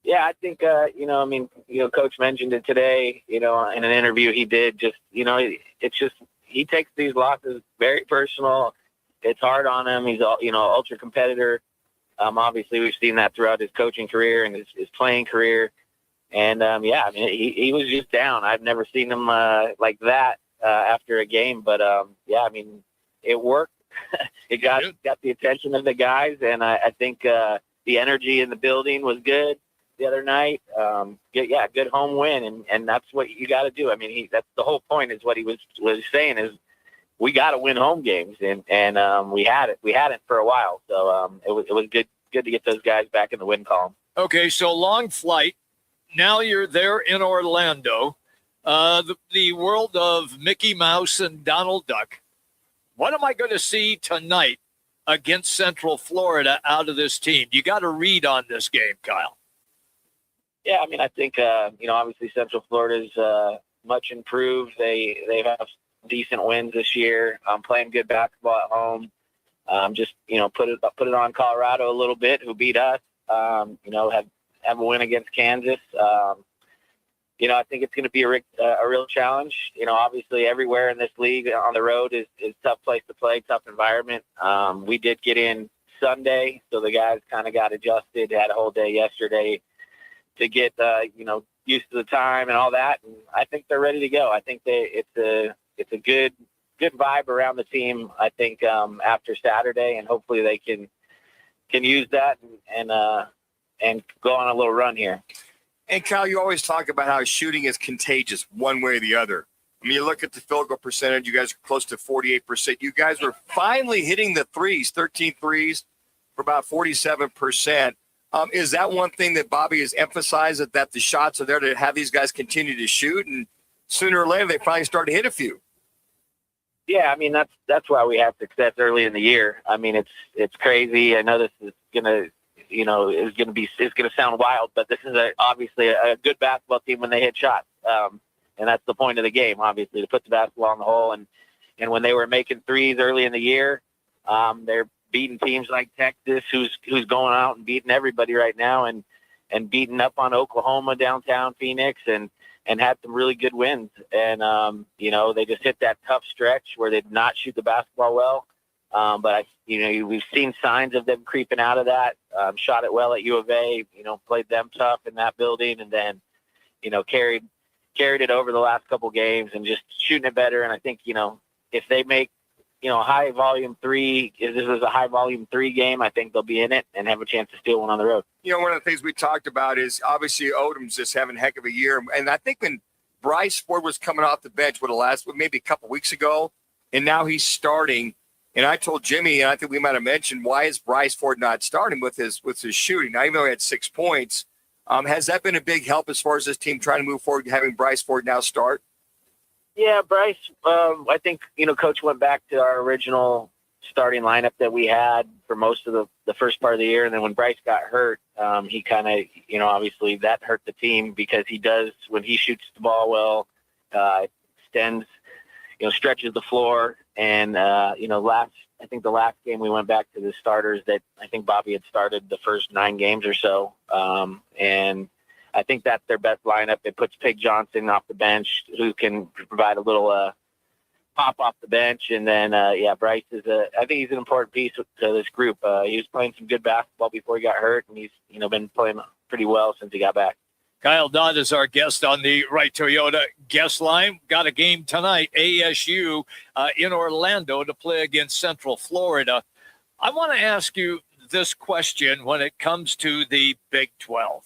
Yeah, I think, Coach mentioned it today, in an interview he did. Just, it's just he takes these losses very personal. It's hard on him. He's, ultra competitor. Obviously, we've seen that throughout his coaching career and his playing career. And, he was just down. I've never seen him like that after a game. But, it worked. It got the attention of the guys. And I think the energy in the building was good the other night. Good home win. And that's what you got to do. I mean, that's the whole point is what he was saying is, we got to win home games, and we hadn't for a while. So it was good to get those guys back in the win column. Okay, so long flight. Now you're there in Orlando, the world of Mickey Mouse and Donald Duck. What am I going to see tonight against Central Florida out of this team? You got to read on this game, Kyle. Yeah, I mean, I think obviously Central Florida's much improved. They have decent wins this year. Playing good basketball at home. Just put it on Colorado a little bit, who beat us. Have a win against Kansas. I think it's going to be a real challenge. Obviously everywhere in this league on the road is a tough place to play, tough environment. We did get in Sunday, so the guys kind of got adjusted. Had a whole day yesterday to get used to the time and all that. And I think they're ready to go. I think it's a good vibe around the team, I think, after Saturday, and hopefully they can use that and go on a little run here. And Kyle, you always talk about how shooting is contagious one way or the other. I mean, you look at the field goal percentage, you guys are close to 48%. You guys were finally hitting the threes, 13 threes for about 47%. Is that one thing that Bobby has emphasized, that the shots are there to have these guys continue to shoot, and sooner or later they finally start to hit a few? Yeah, I mean, that's why we have success early in the year. I mean, it's crazy. I know this is gonna sound wild, but this is obviously a good basketball team when they hit shots, and that's the point of the game, obviously, to put the basketball in the hole. And And when they were making threes early in the year, they're beating teams like Texas, who's going out and beating everybody right now, and beating up on Oklahoma, downtown Phoenix, and had some really good wins. And, they just hit that tough stretch where they did not shoot the basketball well. But we've seen signs of them creeping out of that. Shot it well at U of A, played them tough in that building, and then, carried it over the last couple games and just shooting it better. And I think, if they make, high volume 3, if this is a high volume 3 game, I think they'll be in it and have a chance to steal one on the road. One of the things we talked about is obviously Odom's just having a heck of a year. And I think when Bryce Ford was coming off the bench maybe a couple weeks ago, and now he's starting. And I told Jimmy, and I think we might have mentioned, why is Bryce Ford not starting with his shooting? Now, even though he had 6 points, has that been a big help as far as this team trying to move forward, having Bryce Ford now start? Yeah, Bryce, I think, Coach went back to our original starting lineup that we had for most of the first part of the year. And then when Bryce got hurt, he kind of, obviously that hurt the team because he does, when he shoots the ball well, extends, stretches the floor. And, I think the last game we went back to the starters that I think Bobby had started the first 9 games or so. And I think that's their best lineup. It puts Pig Johnson off the bench, who can provide a little pop off the bench. And then, Bryce is I think he's an important piece to this group. He was playing some good basketball before he got hurt, and he's, been playing pretty well since he got back. Kyle Dodd is our guest on the Wright Toyota guest line. Got a game tonight, ASU in Orlando to play against Central Florida. I want to ask you this question when it comes to the Big 12.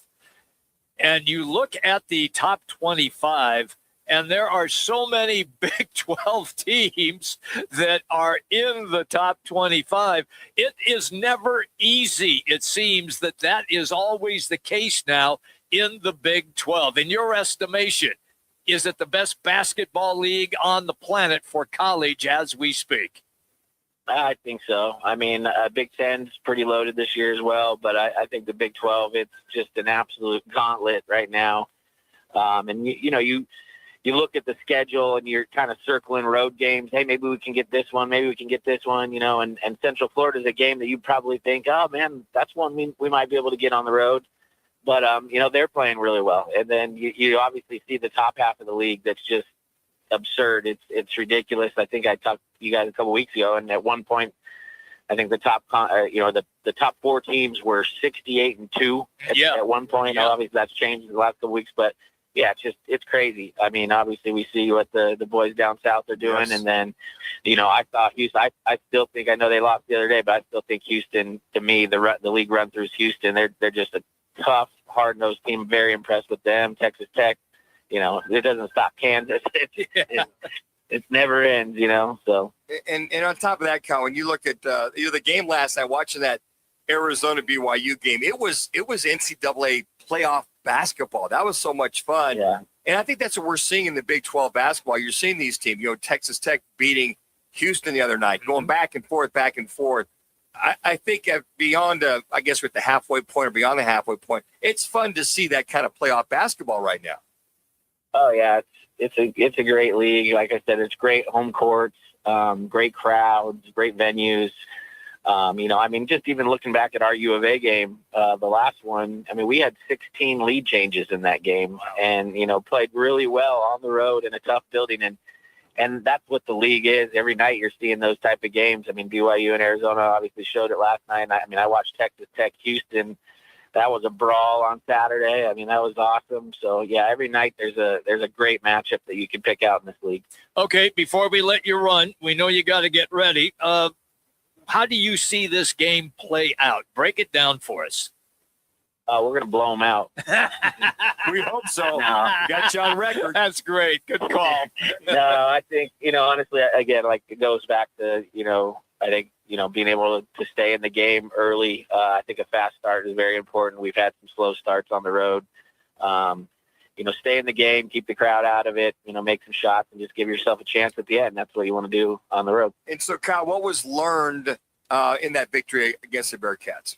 And you look at the top 25, and there are so many Big 12 teams that are in the top 25. It is never easy. It seems that is always the case now in the Big 12. In your estimation, is it the best basketball league on the planet for college as we speak? I think so. I mean, Big Ten's pretty loaded this year as well, but I think the Big 12, it's just an absolute gauntlet right now. And you look at the schedule and you're kind of circling road games. Hey, maybe we can get this one. Maybe we can get this one, and Central Florida is a game that you probably think, oh man, that's one we might be able to get on the road. But, they're playing really well. And then you obviously see the top half of the league that's just absurd. It's ridiculous. I think I talked to you guys a couple weeks ago, and at one point, I think the top, the top 4 teams were 68-2 at one point. Yeah. Obviously, that's changed in the last couple weeks, but yeah, it's crazy. I mean, obviously, we see what the boys down south are doing, yes. And then, I thought Houston. I still think, I know they lost the other day, but I still think Houston. To me, the league run through Houston. They're just a tough, hard-nosed team. Very impressed with them. Texas Tech. It doesn't stop Kansas. It never ends, so. And on top of that, Kyle, when you look at the game last night, watching that Arizona BYU game, it was NCAA playoff basketball. That was so much fun. Yeah. And I think that's what we're seeing in the Big 12 basketball. You're seeing these teams, Texas Tech beating Houston the other night, going back and forth. I think beyond, I guess, with the halfway point or beyond the halfway point, it's fun to see that kind of playoff basketball right now. Oh yeah, it's a great league. Like I said, it's great home courts, great crowds, great venues. Just even looking back at our U of A game, the last one, we had 16 lead changes in that game, and played really well on the road in a tough building, and that's what the league is. Every night you're seeing those type of games. BYU and Arizona obviously showed it last night. I watched Texas Tech Houston. That was a brawl on Saturday. That was awesome. So yeah, every night there's a great matchup that you can pick out in this league. Okay, before we let you run, we know you got to get ready. How do you see this game play out? Break it down for us. We're going to blow them out. We hope so. No. Got you on record. That's great. Good call. No, I think, honestly, again, it goes back to, I think, being able to stay in the game early. I think a fast start is very important. We've had some slow starts on the road. Stay in the game, keep the crowd out of it, make some shots and just give yourself a chance at the end. That's what you want to do on the road. And so, Kyle, what was learned in that victory against the Bearcats?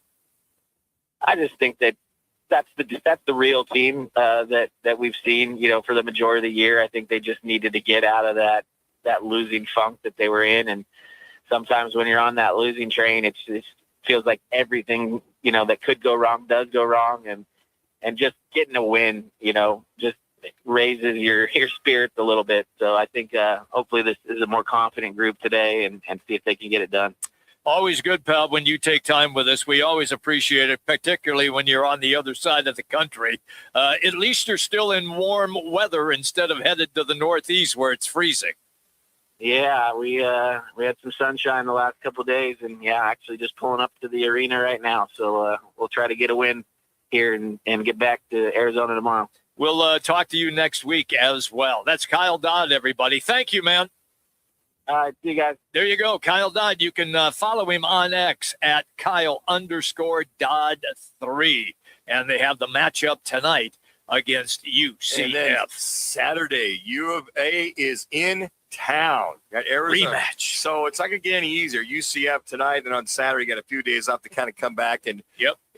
I just think that's the real team that we've seen, for the majority of the year. I think they just needed to get out of that that losing funk that they were in. And sometimes when you're on that losing train, it feels like everything, that could go wrong does go wrong. And just getting a win, just raises your spirits a little bit. So I think hopefully this is a more confident group today and see if they can get it done. Always good, pal, when you take time with us. We always appreciate it, particularly when you're on the other side of the country. At least you're still in warm weather instead of headed to the Northeast where it's freezing. Yeah, we had some sunshine the last couple of days, and actually just pulling up to the arena right now. So we'll try to get a win here and get back to Arizona tomorrow. We'll talk to you next week as well. That's Kyle Dodd, everybody. Thank you, man. All right, see you guys. There you go, Kyle Dodd. You can follow him on X at Kyle_Dodd3. And they have the matchup tonight against UCF. And then Saturday, U of A is in town. Got Arizona. Rematch. So it's not going to get any easier. UCF tonight, and on Saturday, you got a few days off to kind of come back and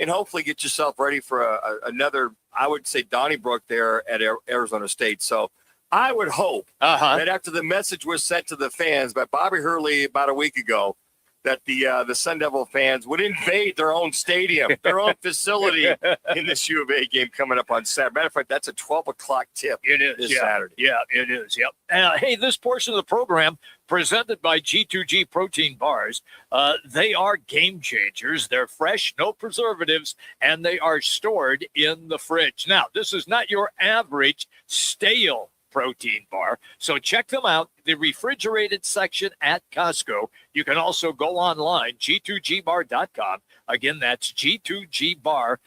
hopefully get yourself ready for another, I would say, Donnybrook there at Arizona State. So I would hope that after the message was sent to the fans by Bobby Hurley about a week ago, that the Sun Devil fans would invade their own stadium, their own facility in this U of A game coming up on Saturday. Matter of fact, that's a 12 o'clock tip. It is this Saturday. Yeah, it is. Yep. Hey, this portion of the program presented by G2G Protein Bars. They are game changers. They're fresh, no preservatives, and they are stored in the fridge. Now, this is not your average stale protein bar. So check them out, the refrigerated section at Costco. You can also go online, g2gbar.com. Again, that's g2gbar.com.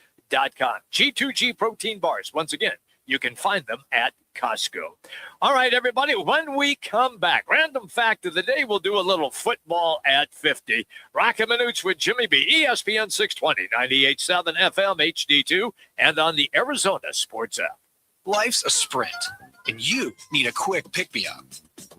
G2G Protein Bars. Once again, you can find them at Costco. All right, everybody, when we come back, random fact of the day, we'll do a little football at 50. Roc and Manuch with Jimmy B, ESPN 620, 98.7 FM, HD2, and on the Arizona Sports app. Life's a sprint, and you need a quick pick-me-up.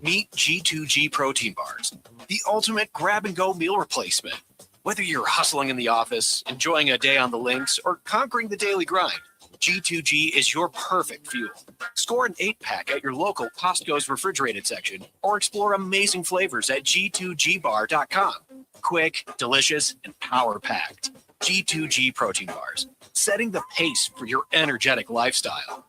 Meet G2G Protein Bars, the ultimate grab-and-go meal replacement. Whether you're hustling in the office, enjoying a day on the links, or conquering the daily grind, G2G is your perfect fuel. Score an 8-pack at your local Costco's refrigerated section, or explore amazing flavors at g2gbar.com. Quick, delicious, and power-packed. G2G Protein Bars, setting the pace for your energetic lifestyle.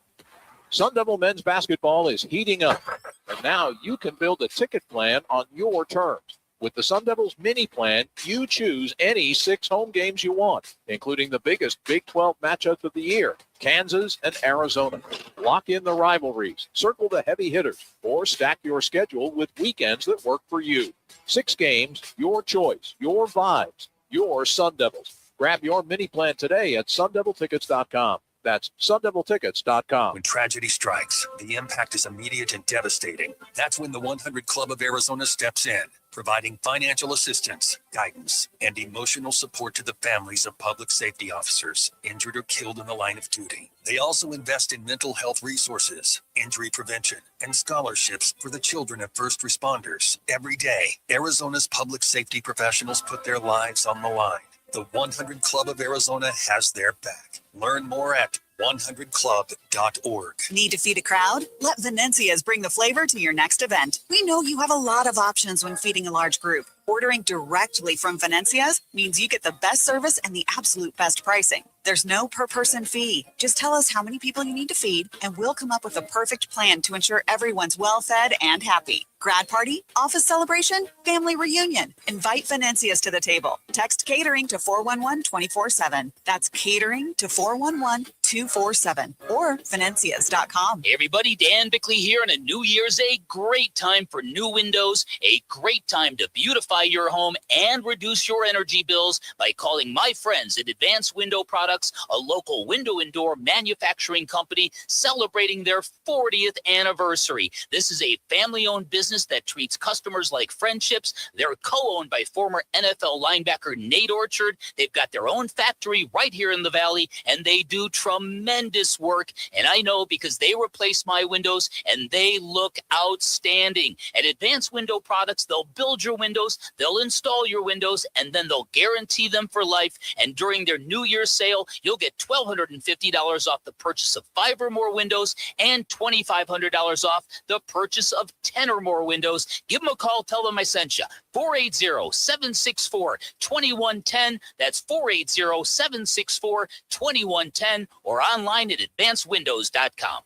Sun Devil men's basketball is heating up, and now you can build a ticket plan on your terms. With the Sun Devils mini plan, you choose any 6 home games you want, including the biggest Big 12 matchups of the year, Kansas and Arizona. Lock in the rivalries, circle the heavy hitters, or stack your schedule with weekends that work for you. 6 games, your choice, your vibes, your Sun Devils. Grab your mini plan today at sundeviltickets.com. That's sundeviltickets.com. When tragedy strikes, the impact is immediate and devastating. That's when the 100 Club of Arizona steps in, providing financial assistance, guidance, and emotional support to the families of public safety officers injured or killed in the line of duty. They also invest in mental health resources, injury prevention, and scholarships for the children of first responders. Every day, Arizona's public safety professionals put their lives on the line. The 100 Club of Arizona has their back. Learn more at 100club.org. Need to feed a crowd? Let Venencia's bring the flavor to your next event. We know you have a lot of options when feeding a large group. Ordering directly from Venencia's means you get the best service and the absolute best pricing. There's no per-person fee. Just tell us how many people you need to feed, and we'll come up with a perfect plan to ensure everyone's well-fed and happy. Grad party, office celebration, family reunion. Invite Venencia's to the table. Text catering to 411-24/7. That's catering to 411-247 or Venencias.com. Hey everybody, Dan Bickley here, and a new year's a great time for new windows, a great time to beautify your home and reduce your energy bills by calling my friends at Advanced Window Products, a local window and door manufacturing company celebrating their 40th anniversary. This is a family-owned business that treats customers like friendships. They're co-owned by former NFL linebacker Nate Orchard. They've got their own factory right here in the Valley, and they do tremendous work. And I know because they replace my windows, and they look outstanding. At Advanced Window Products, they'll build your windows, they'll install your windows, and then they'll guarantee them for life. And during their New Year's sale, sale, you'll get $1,250 off the purchase of 5 or more windows and $2,500 off the purchase of 10 or more windows. Give them a call. Tell them I sent you. 480-764-2110. That's 480-764-2110 or online at advancedwindows.com.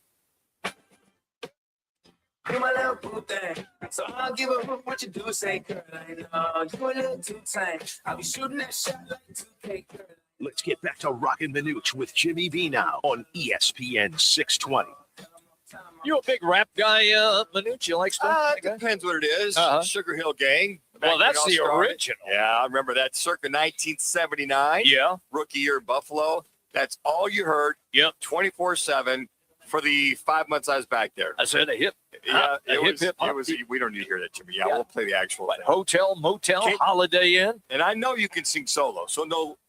You my little boo thing, so I'll give up what you do. Say, girl, I know you a little too tight. I'll be shooting that shot like 2K, girl. Let's get back to Roc and Manuch with Jimmy B now on ESPN 620. You a big rap guy, Manuch? You like stuff? It depends what it is. Uh-huh. Sugar Hill Gang. Well, back that's when it the all started. original. Yeah, I remember that circa 1979. Yeah. Rookie year in Buffalo. That's all you heard. Yep. 24/7 for the 5 months I was back there. I said a hip. Yeah, A hip, hip, it was. We don't need to hear that, Jimmy. Yeah, we'll play the actual thing. Hotel, motel, Holiday Inn. And I know you can sing solo, so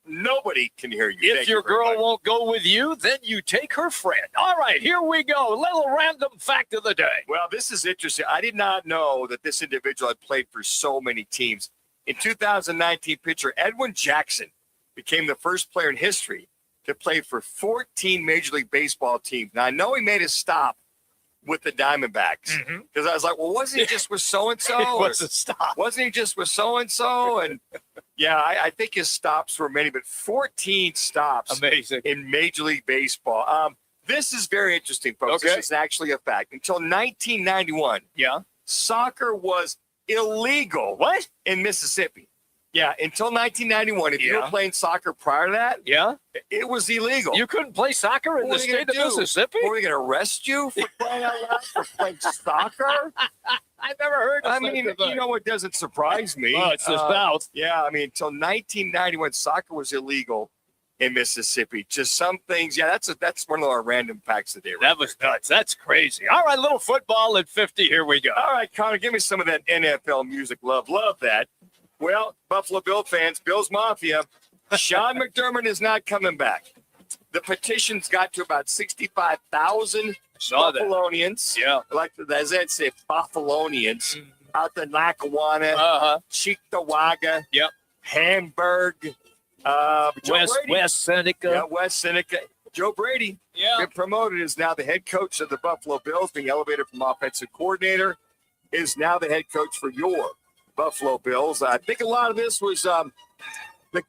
nobody can hear you. If Thank your you very girl much. won't go with you, then you take her friend. All right, here we go. Little random fact of the day. Well, this is interesting. I did not know that this individual had played for so many teams. In 2019, pitcher Edwin Jackson became the first player in history to play for 14 Major League Baseball teams. Now, I know he made a stop with the Diamondbacks because I was like, well, wasn't he just with so-and-so? It was a stop. Wasn't he just with so-and-so? And yeah, I think his stops were many, but 14 stops. Amazing. In Major League Baseball. This is very interesting, folks. Okay. This is actually a fact. Until 1991, soccer was illegal in Mississippi. Yeah, until 1991. If you were playing soccer prior to that, it was illegal. You couldn't play soccer in the state of Mississippi? Were they going to arrest you for crying out loud for playing soccer? I never heard of I mean, you know what doesn't surprise me? Oh, it's the South. Yeah, I mean, until 1991, soccer was illegal in Mississippi. Just some things. Yeah, that's one of our random facts today. Right? That was nuts. That's crazy. All right, little football at 50. Here we go. All right, Connor, give me some of that NFL music. Love that. Well, Buffalo Bill fans, Bills Mafia, Sean McDermott is not coming back. The petition's got to about 65,000 Buffalonians. Yeah. Like, as Ed said, Buffalonians out in Lackawanna, Cheektowaga, Hamburg, West Seneca. Yeah, West Seneca. Joe Brady, been promoted, is now the head coach of the Buffalo Bills, being elevated from offensive coordinator, is now the head coach for your Buffalo Bills. I think a lot of this was the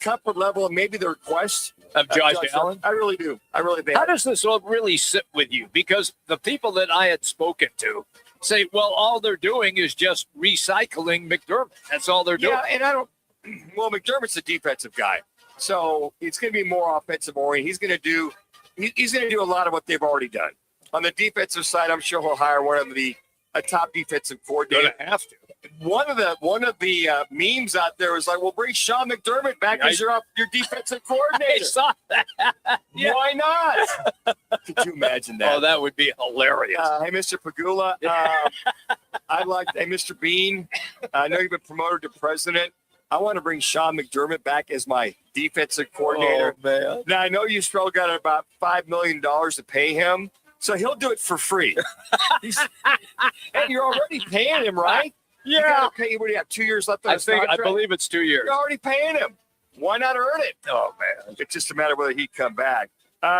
comfort level and maybe the request of Josh Allen. I really do. I really think. How does this all really sit with you? Because the people that I had spoken to say, well, all they're doing is just recycling McDermott. That's all they're doing. Yeah, and I don't. Well, McDermott's a defensive guy, so it's going to be more offensive oriented. He's going to do. He's going to do a lot of what they've already done on the defensive side. I'm sure he'll hire one of the top defensive coordinator. Going to have to. One of the memes out there was like, "Well, bring Sean McDermott back as your defensive coordinator." I saw that. Why not? Could you imagine that? Oh, that would be hilarious. Hey, Mr. Pagula. Hey, Mr. Bean. I know you've been promoted to president. I want to bring Sean McDermott back as my defensive coordinator. Oh, man. Now, I know you still got about $5 million to pay him, so he'll do it for free. And you're already paying him, right? You gotta pay, what do you have, 2 years left on his contract? I believe it's 2 years. You're already paying him. Why not earn it? Oh, man. It's just a matter of whether he'd come back.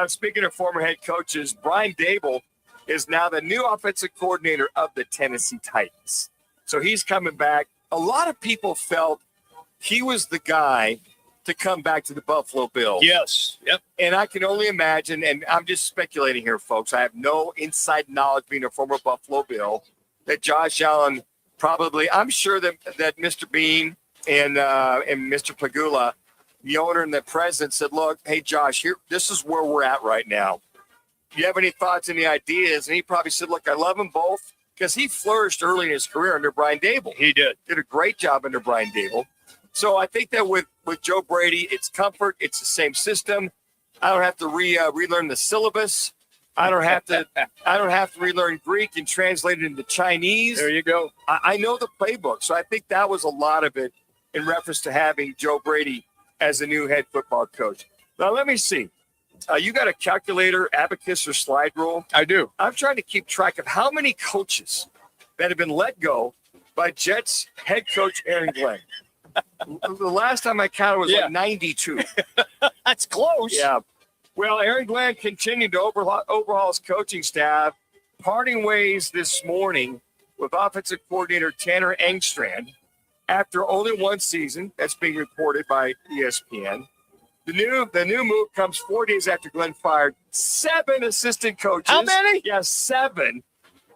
Speaking of former head coaches, Brian Dable is now the new offensive coordinator of the Tennessee Titans. So he's coming back. A lot of people felt he was the guy to come back to the Buffalo Bills. Yes. Yep. And I can only imagine, and I'm just speculating here, folks. I have no inside knowledge being a former Buffalo Bill, that Josh Allen probably, I'm sure that Mr. Bean and Mr. Pagula, the owner and the president, said, look, hey, Josh, this is where we're at right now. Do you have any thoughts, any ideas? And he probably said, look, I love them both, because he flourished early in his career under Brian Dable. He did. Did a great job under Brian Dable. So I think that with Joe Brady, it's comfort. It's the same system. I don't have to relearn the syllabus. I don't have to relearn Greek and translate it into Chinese. There you go. I know the playbook. So I think that was a lot of it in reference to having Joe Brady as the new head football coach. Now, let me see. You got a calculator, abacus, or slide rule? I do. I'm trying to keep track of how many coaches that have been let go by Jets head coach Aaron Glenn. The last time I counted was like 92. That's close. Yeah. Well, Aaron Glenn continued to overhaul his coaching staff, parting ways this morning with offensive coordinator Tanner Engstrand after only one season. That's being reported by ESPN. The new move comes 4 days after Glenn fired 7 assistant coaches. How many? Yes, 7.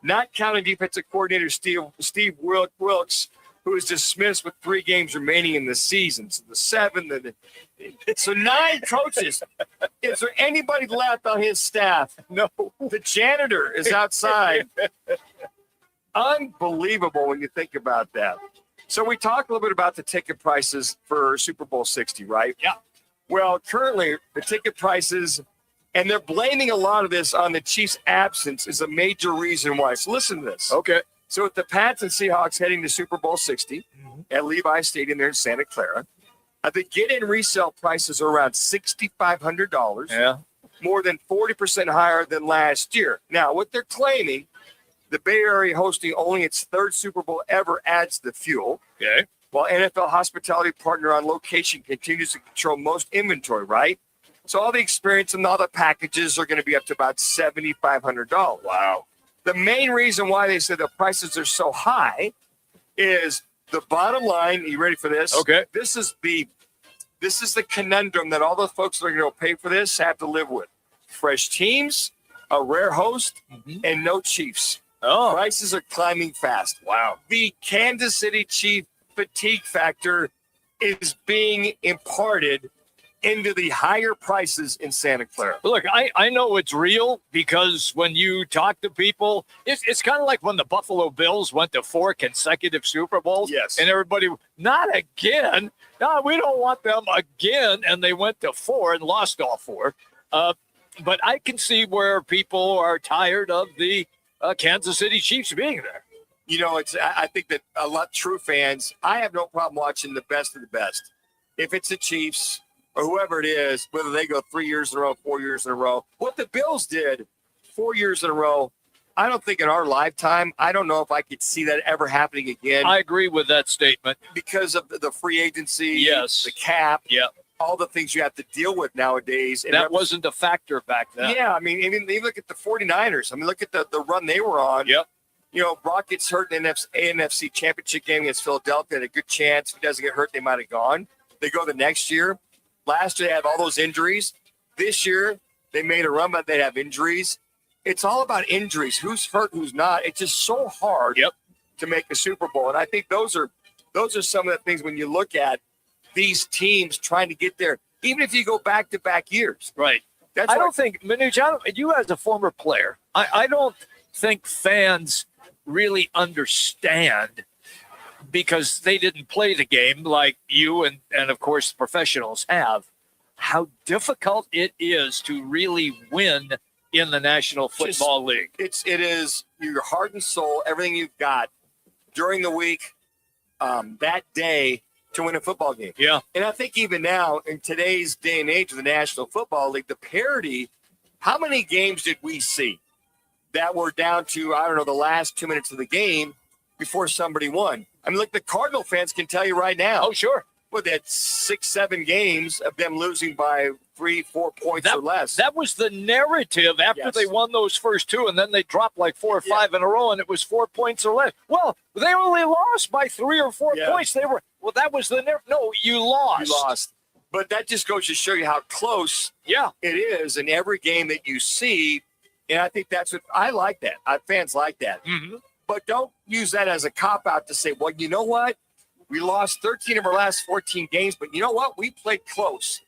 Not counting defensive coordinator Steve Wilkes, who is dismissed with 3 games remaining in the season. So the 7, so 9 coaches. Is there anybody left on his staff? No. The janitor is outside. Unbelievable when you think about that. So we talked a little bit about the ticket prices for Super Bowl 60, right? Yeah. Well, currently the ticket prices, and they're blaming a lot of this on the Chiefs' absence, is a major reason why. So listen to this. Okay. So with the Pats and Seahawks heading to Super Bowl 60 at Levi Stadium there in Santa Clara, the get-in resale prices are around $6,500. Yeah. More than 40% higher than last year. Now, what they're claiming, the Bay Area hosting only its 3rd Super Bowl ever adds the fuel. Okay. While NFL hospitality partner on location continues to control most inventory, right? So all the experience and all the packages are going to be up to about $7,500. Wow. The main reason why they said the prices are so high is the bottom line. You ready for this? Okay. This is the conundrum that all the folks that are going to pay for this have to live with. Fresh teams, a rare host, and no Chiefs. Oh. Prices are climbing fast. Wow. The Kansas City Chief fatigue factor is being imparted into the higher prices in Santa Clara. Look, I know it's real because when you talk to people, it's kind of like when the Buffalo Bills went to 4 consecutive Super Bowls. Yes. And everybody, not again. No, we don't want them again. And they went to 4 and lost all 4. But I can see where people are tired of the Kansas City Chiefs being there. You know, I think that a lot true fans, I have no problem watching the best of the best. If it's the Chiefs or whoever it is, whether they go 3 years in a row, 4 years in a row, what the Bills did 4 years in a row, I don't think in our lifetime, I don't know if I could see that ever happening again. I agree with that statement. Because of the free agency, yes, the cap, yeah, all the things you have to deal with nowadays. And that wasn't a factor back then. Yeah, I mean, even look at the 49ers. I mean, look at the run they were on. Yep. You know, Brock gets hurt in the NFC Championship game against Philadelphia. Had a good chance. If he doesn't get hurt, they might have gone. They go the next year. Last year, they had all those injuries. This year, they made a run, but they have injuries. It's all about injuries. Who's hurt, who's not. It's just so hard to make a Super Bowl. And I think those are some of the things when you look at these teams trying to get there, even if you go back-to-back years. Right. I don't think, Manuch, you as a former player, I don't think fans really understand, because they didn't play the game like you and of course professionals have, how difficult it is to really win in the National Football League. It is your heart and soul, everything you've got during the week, that day to win a football game. Yeah. And I think even now in today's day and age of the National Football League, the parity, how many games did we see that were down to, I don't know, the last 2 minutes of the game before somebody won? I mean, look, the Cardinal fans can tell you right now. Oh, sure. Well, they had 6-7 games of them losing by 3-4 points or less. That was the narrative after they won those first 2, and then they dropped like 4 or 5 in a row, and it was 4 points or less. Well, they only lost by 3 or 4 points. That was the narrative. No, you lost. You lost. But that just goes to show you how close it is in every game that you see. And I think that's what I like that. Fans like that. Mm-hmm. But don't use that as a cop-out to say, well, you know what? We lost 13 of our last 14 games, but you know what? We played close.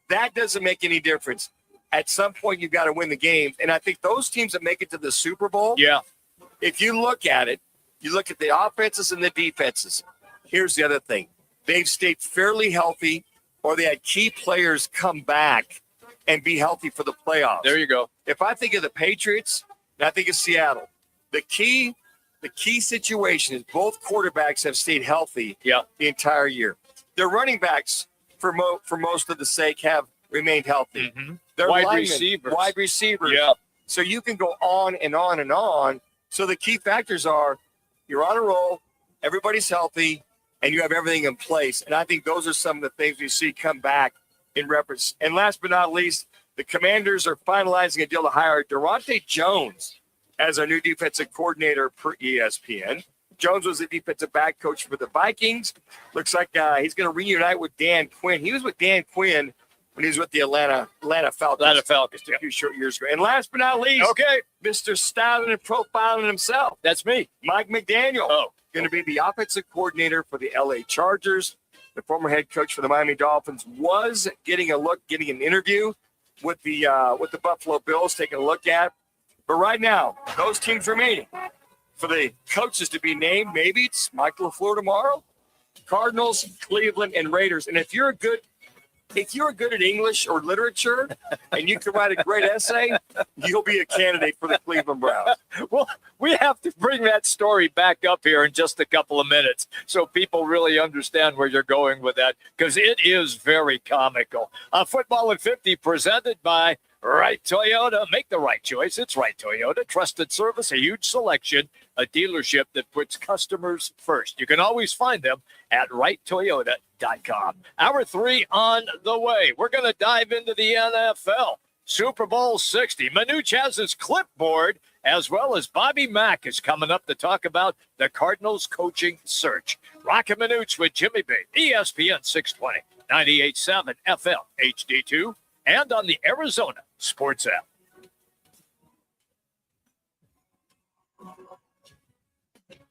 That doesn't make any difference. At some point, you've got to win the games. And I think those teams that make it to the Super Bowl, if you look at it, you look at the offenses and the defenses. Here's the other thing. They've stayed fairly healthy, or they had key players come back and be healthy for the playoffs. There you go. If I think of the Patriots, and I think of Seattle, the key situation is both quarterbacks have stayed healthy the entire year. Their running backs, for most of the sake, have remained healthy. Mm-hmm. Their wide linemen, receivers. Yeah. So you can go on and on and on. So the key factors are you're on a roll, everybody's healthy, and you have everything in place. And I think those are some of the things we see come back in reference. And last but not least, the Commanders are finalizing a deal to hire Durante Jones as our new defensive coordinator per ESPN. Jones was the defensive back coach for the Vikings. Looks like he's going to reunite with Dan Quinn. He was with Dan Quinn when he was with the Atlanta Falcons. Just a few short years ago. And last but not least, Mr. Styling and Profiling himself. That's me. Mike McDaniel. Going to be the offensive coordinator for the LA Chargers. The former head coach for the Miami Dolphins was getting an interview with the Buffalo Bills, taking a look at. But right now, those teams remaining for the coaches to be named, maybe it's Mike LaFleur tomorrow, Cardinals, Cleveland, and Raiders. And if you're good at English or literature and you can write a great essay, you'll be a candidate for the Cleveland Browns. Well, we have to bring that story back up here in just a couple of minutes so people really understand where you're going with that, because it is very comical. Football at 50 presented by Right Toyota. Make the right choice. It's Right Toyota. Trusted service, a huge selection, a dealership that puts customers first. You can always find them at righttoyota.com. Hour 3 on the way. We're going to dive into the NFL. Super Bowl 60. Manuch has his clipboard, as well as Bobby Mack is coming up to talk about the Cardinals coaching search. Roc and Manuch with Jimmy B. ESPN 620, 98.7 FM, HD2, and on the Arizona Sports app.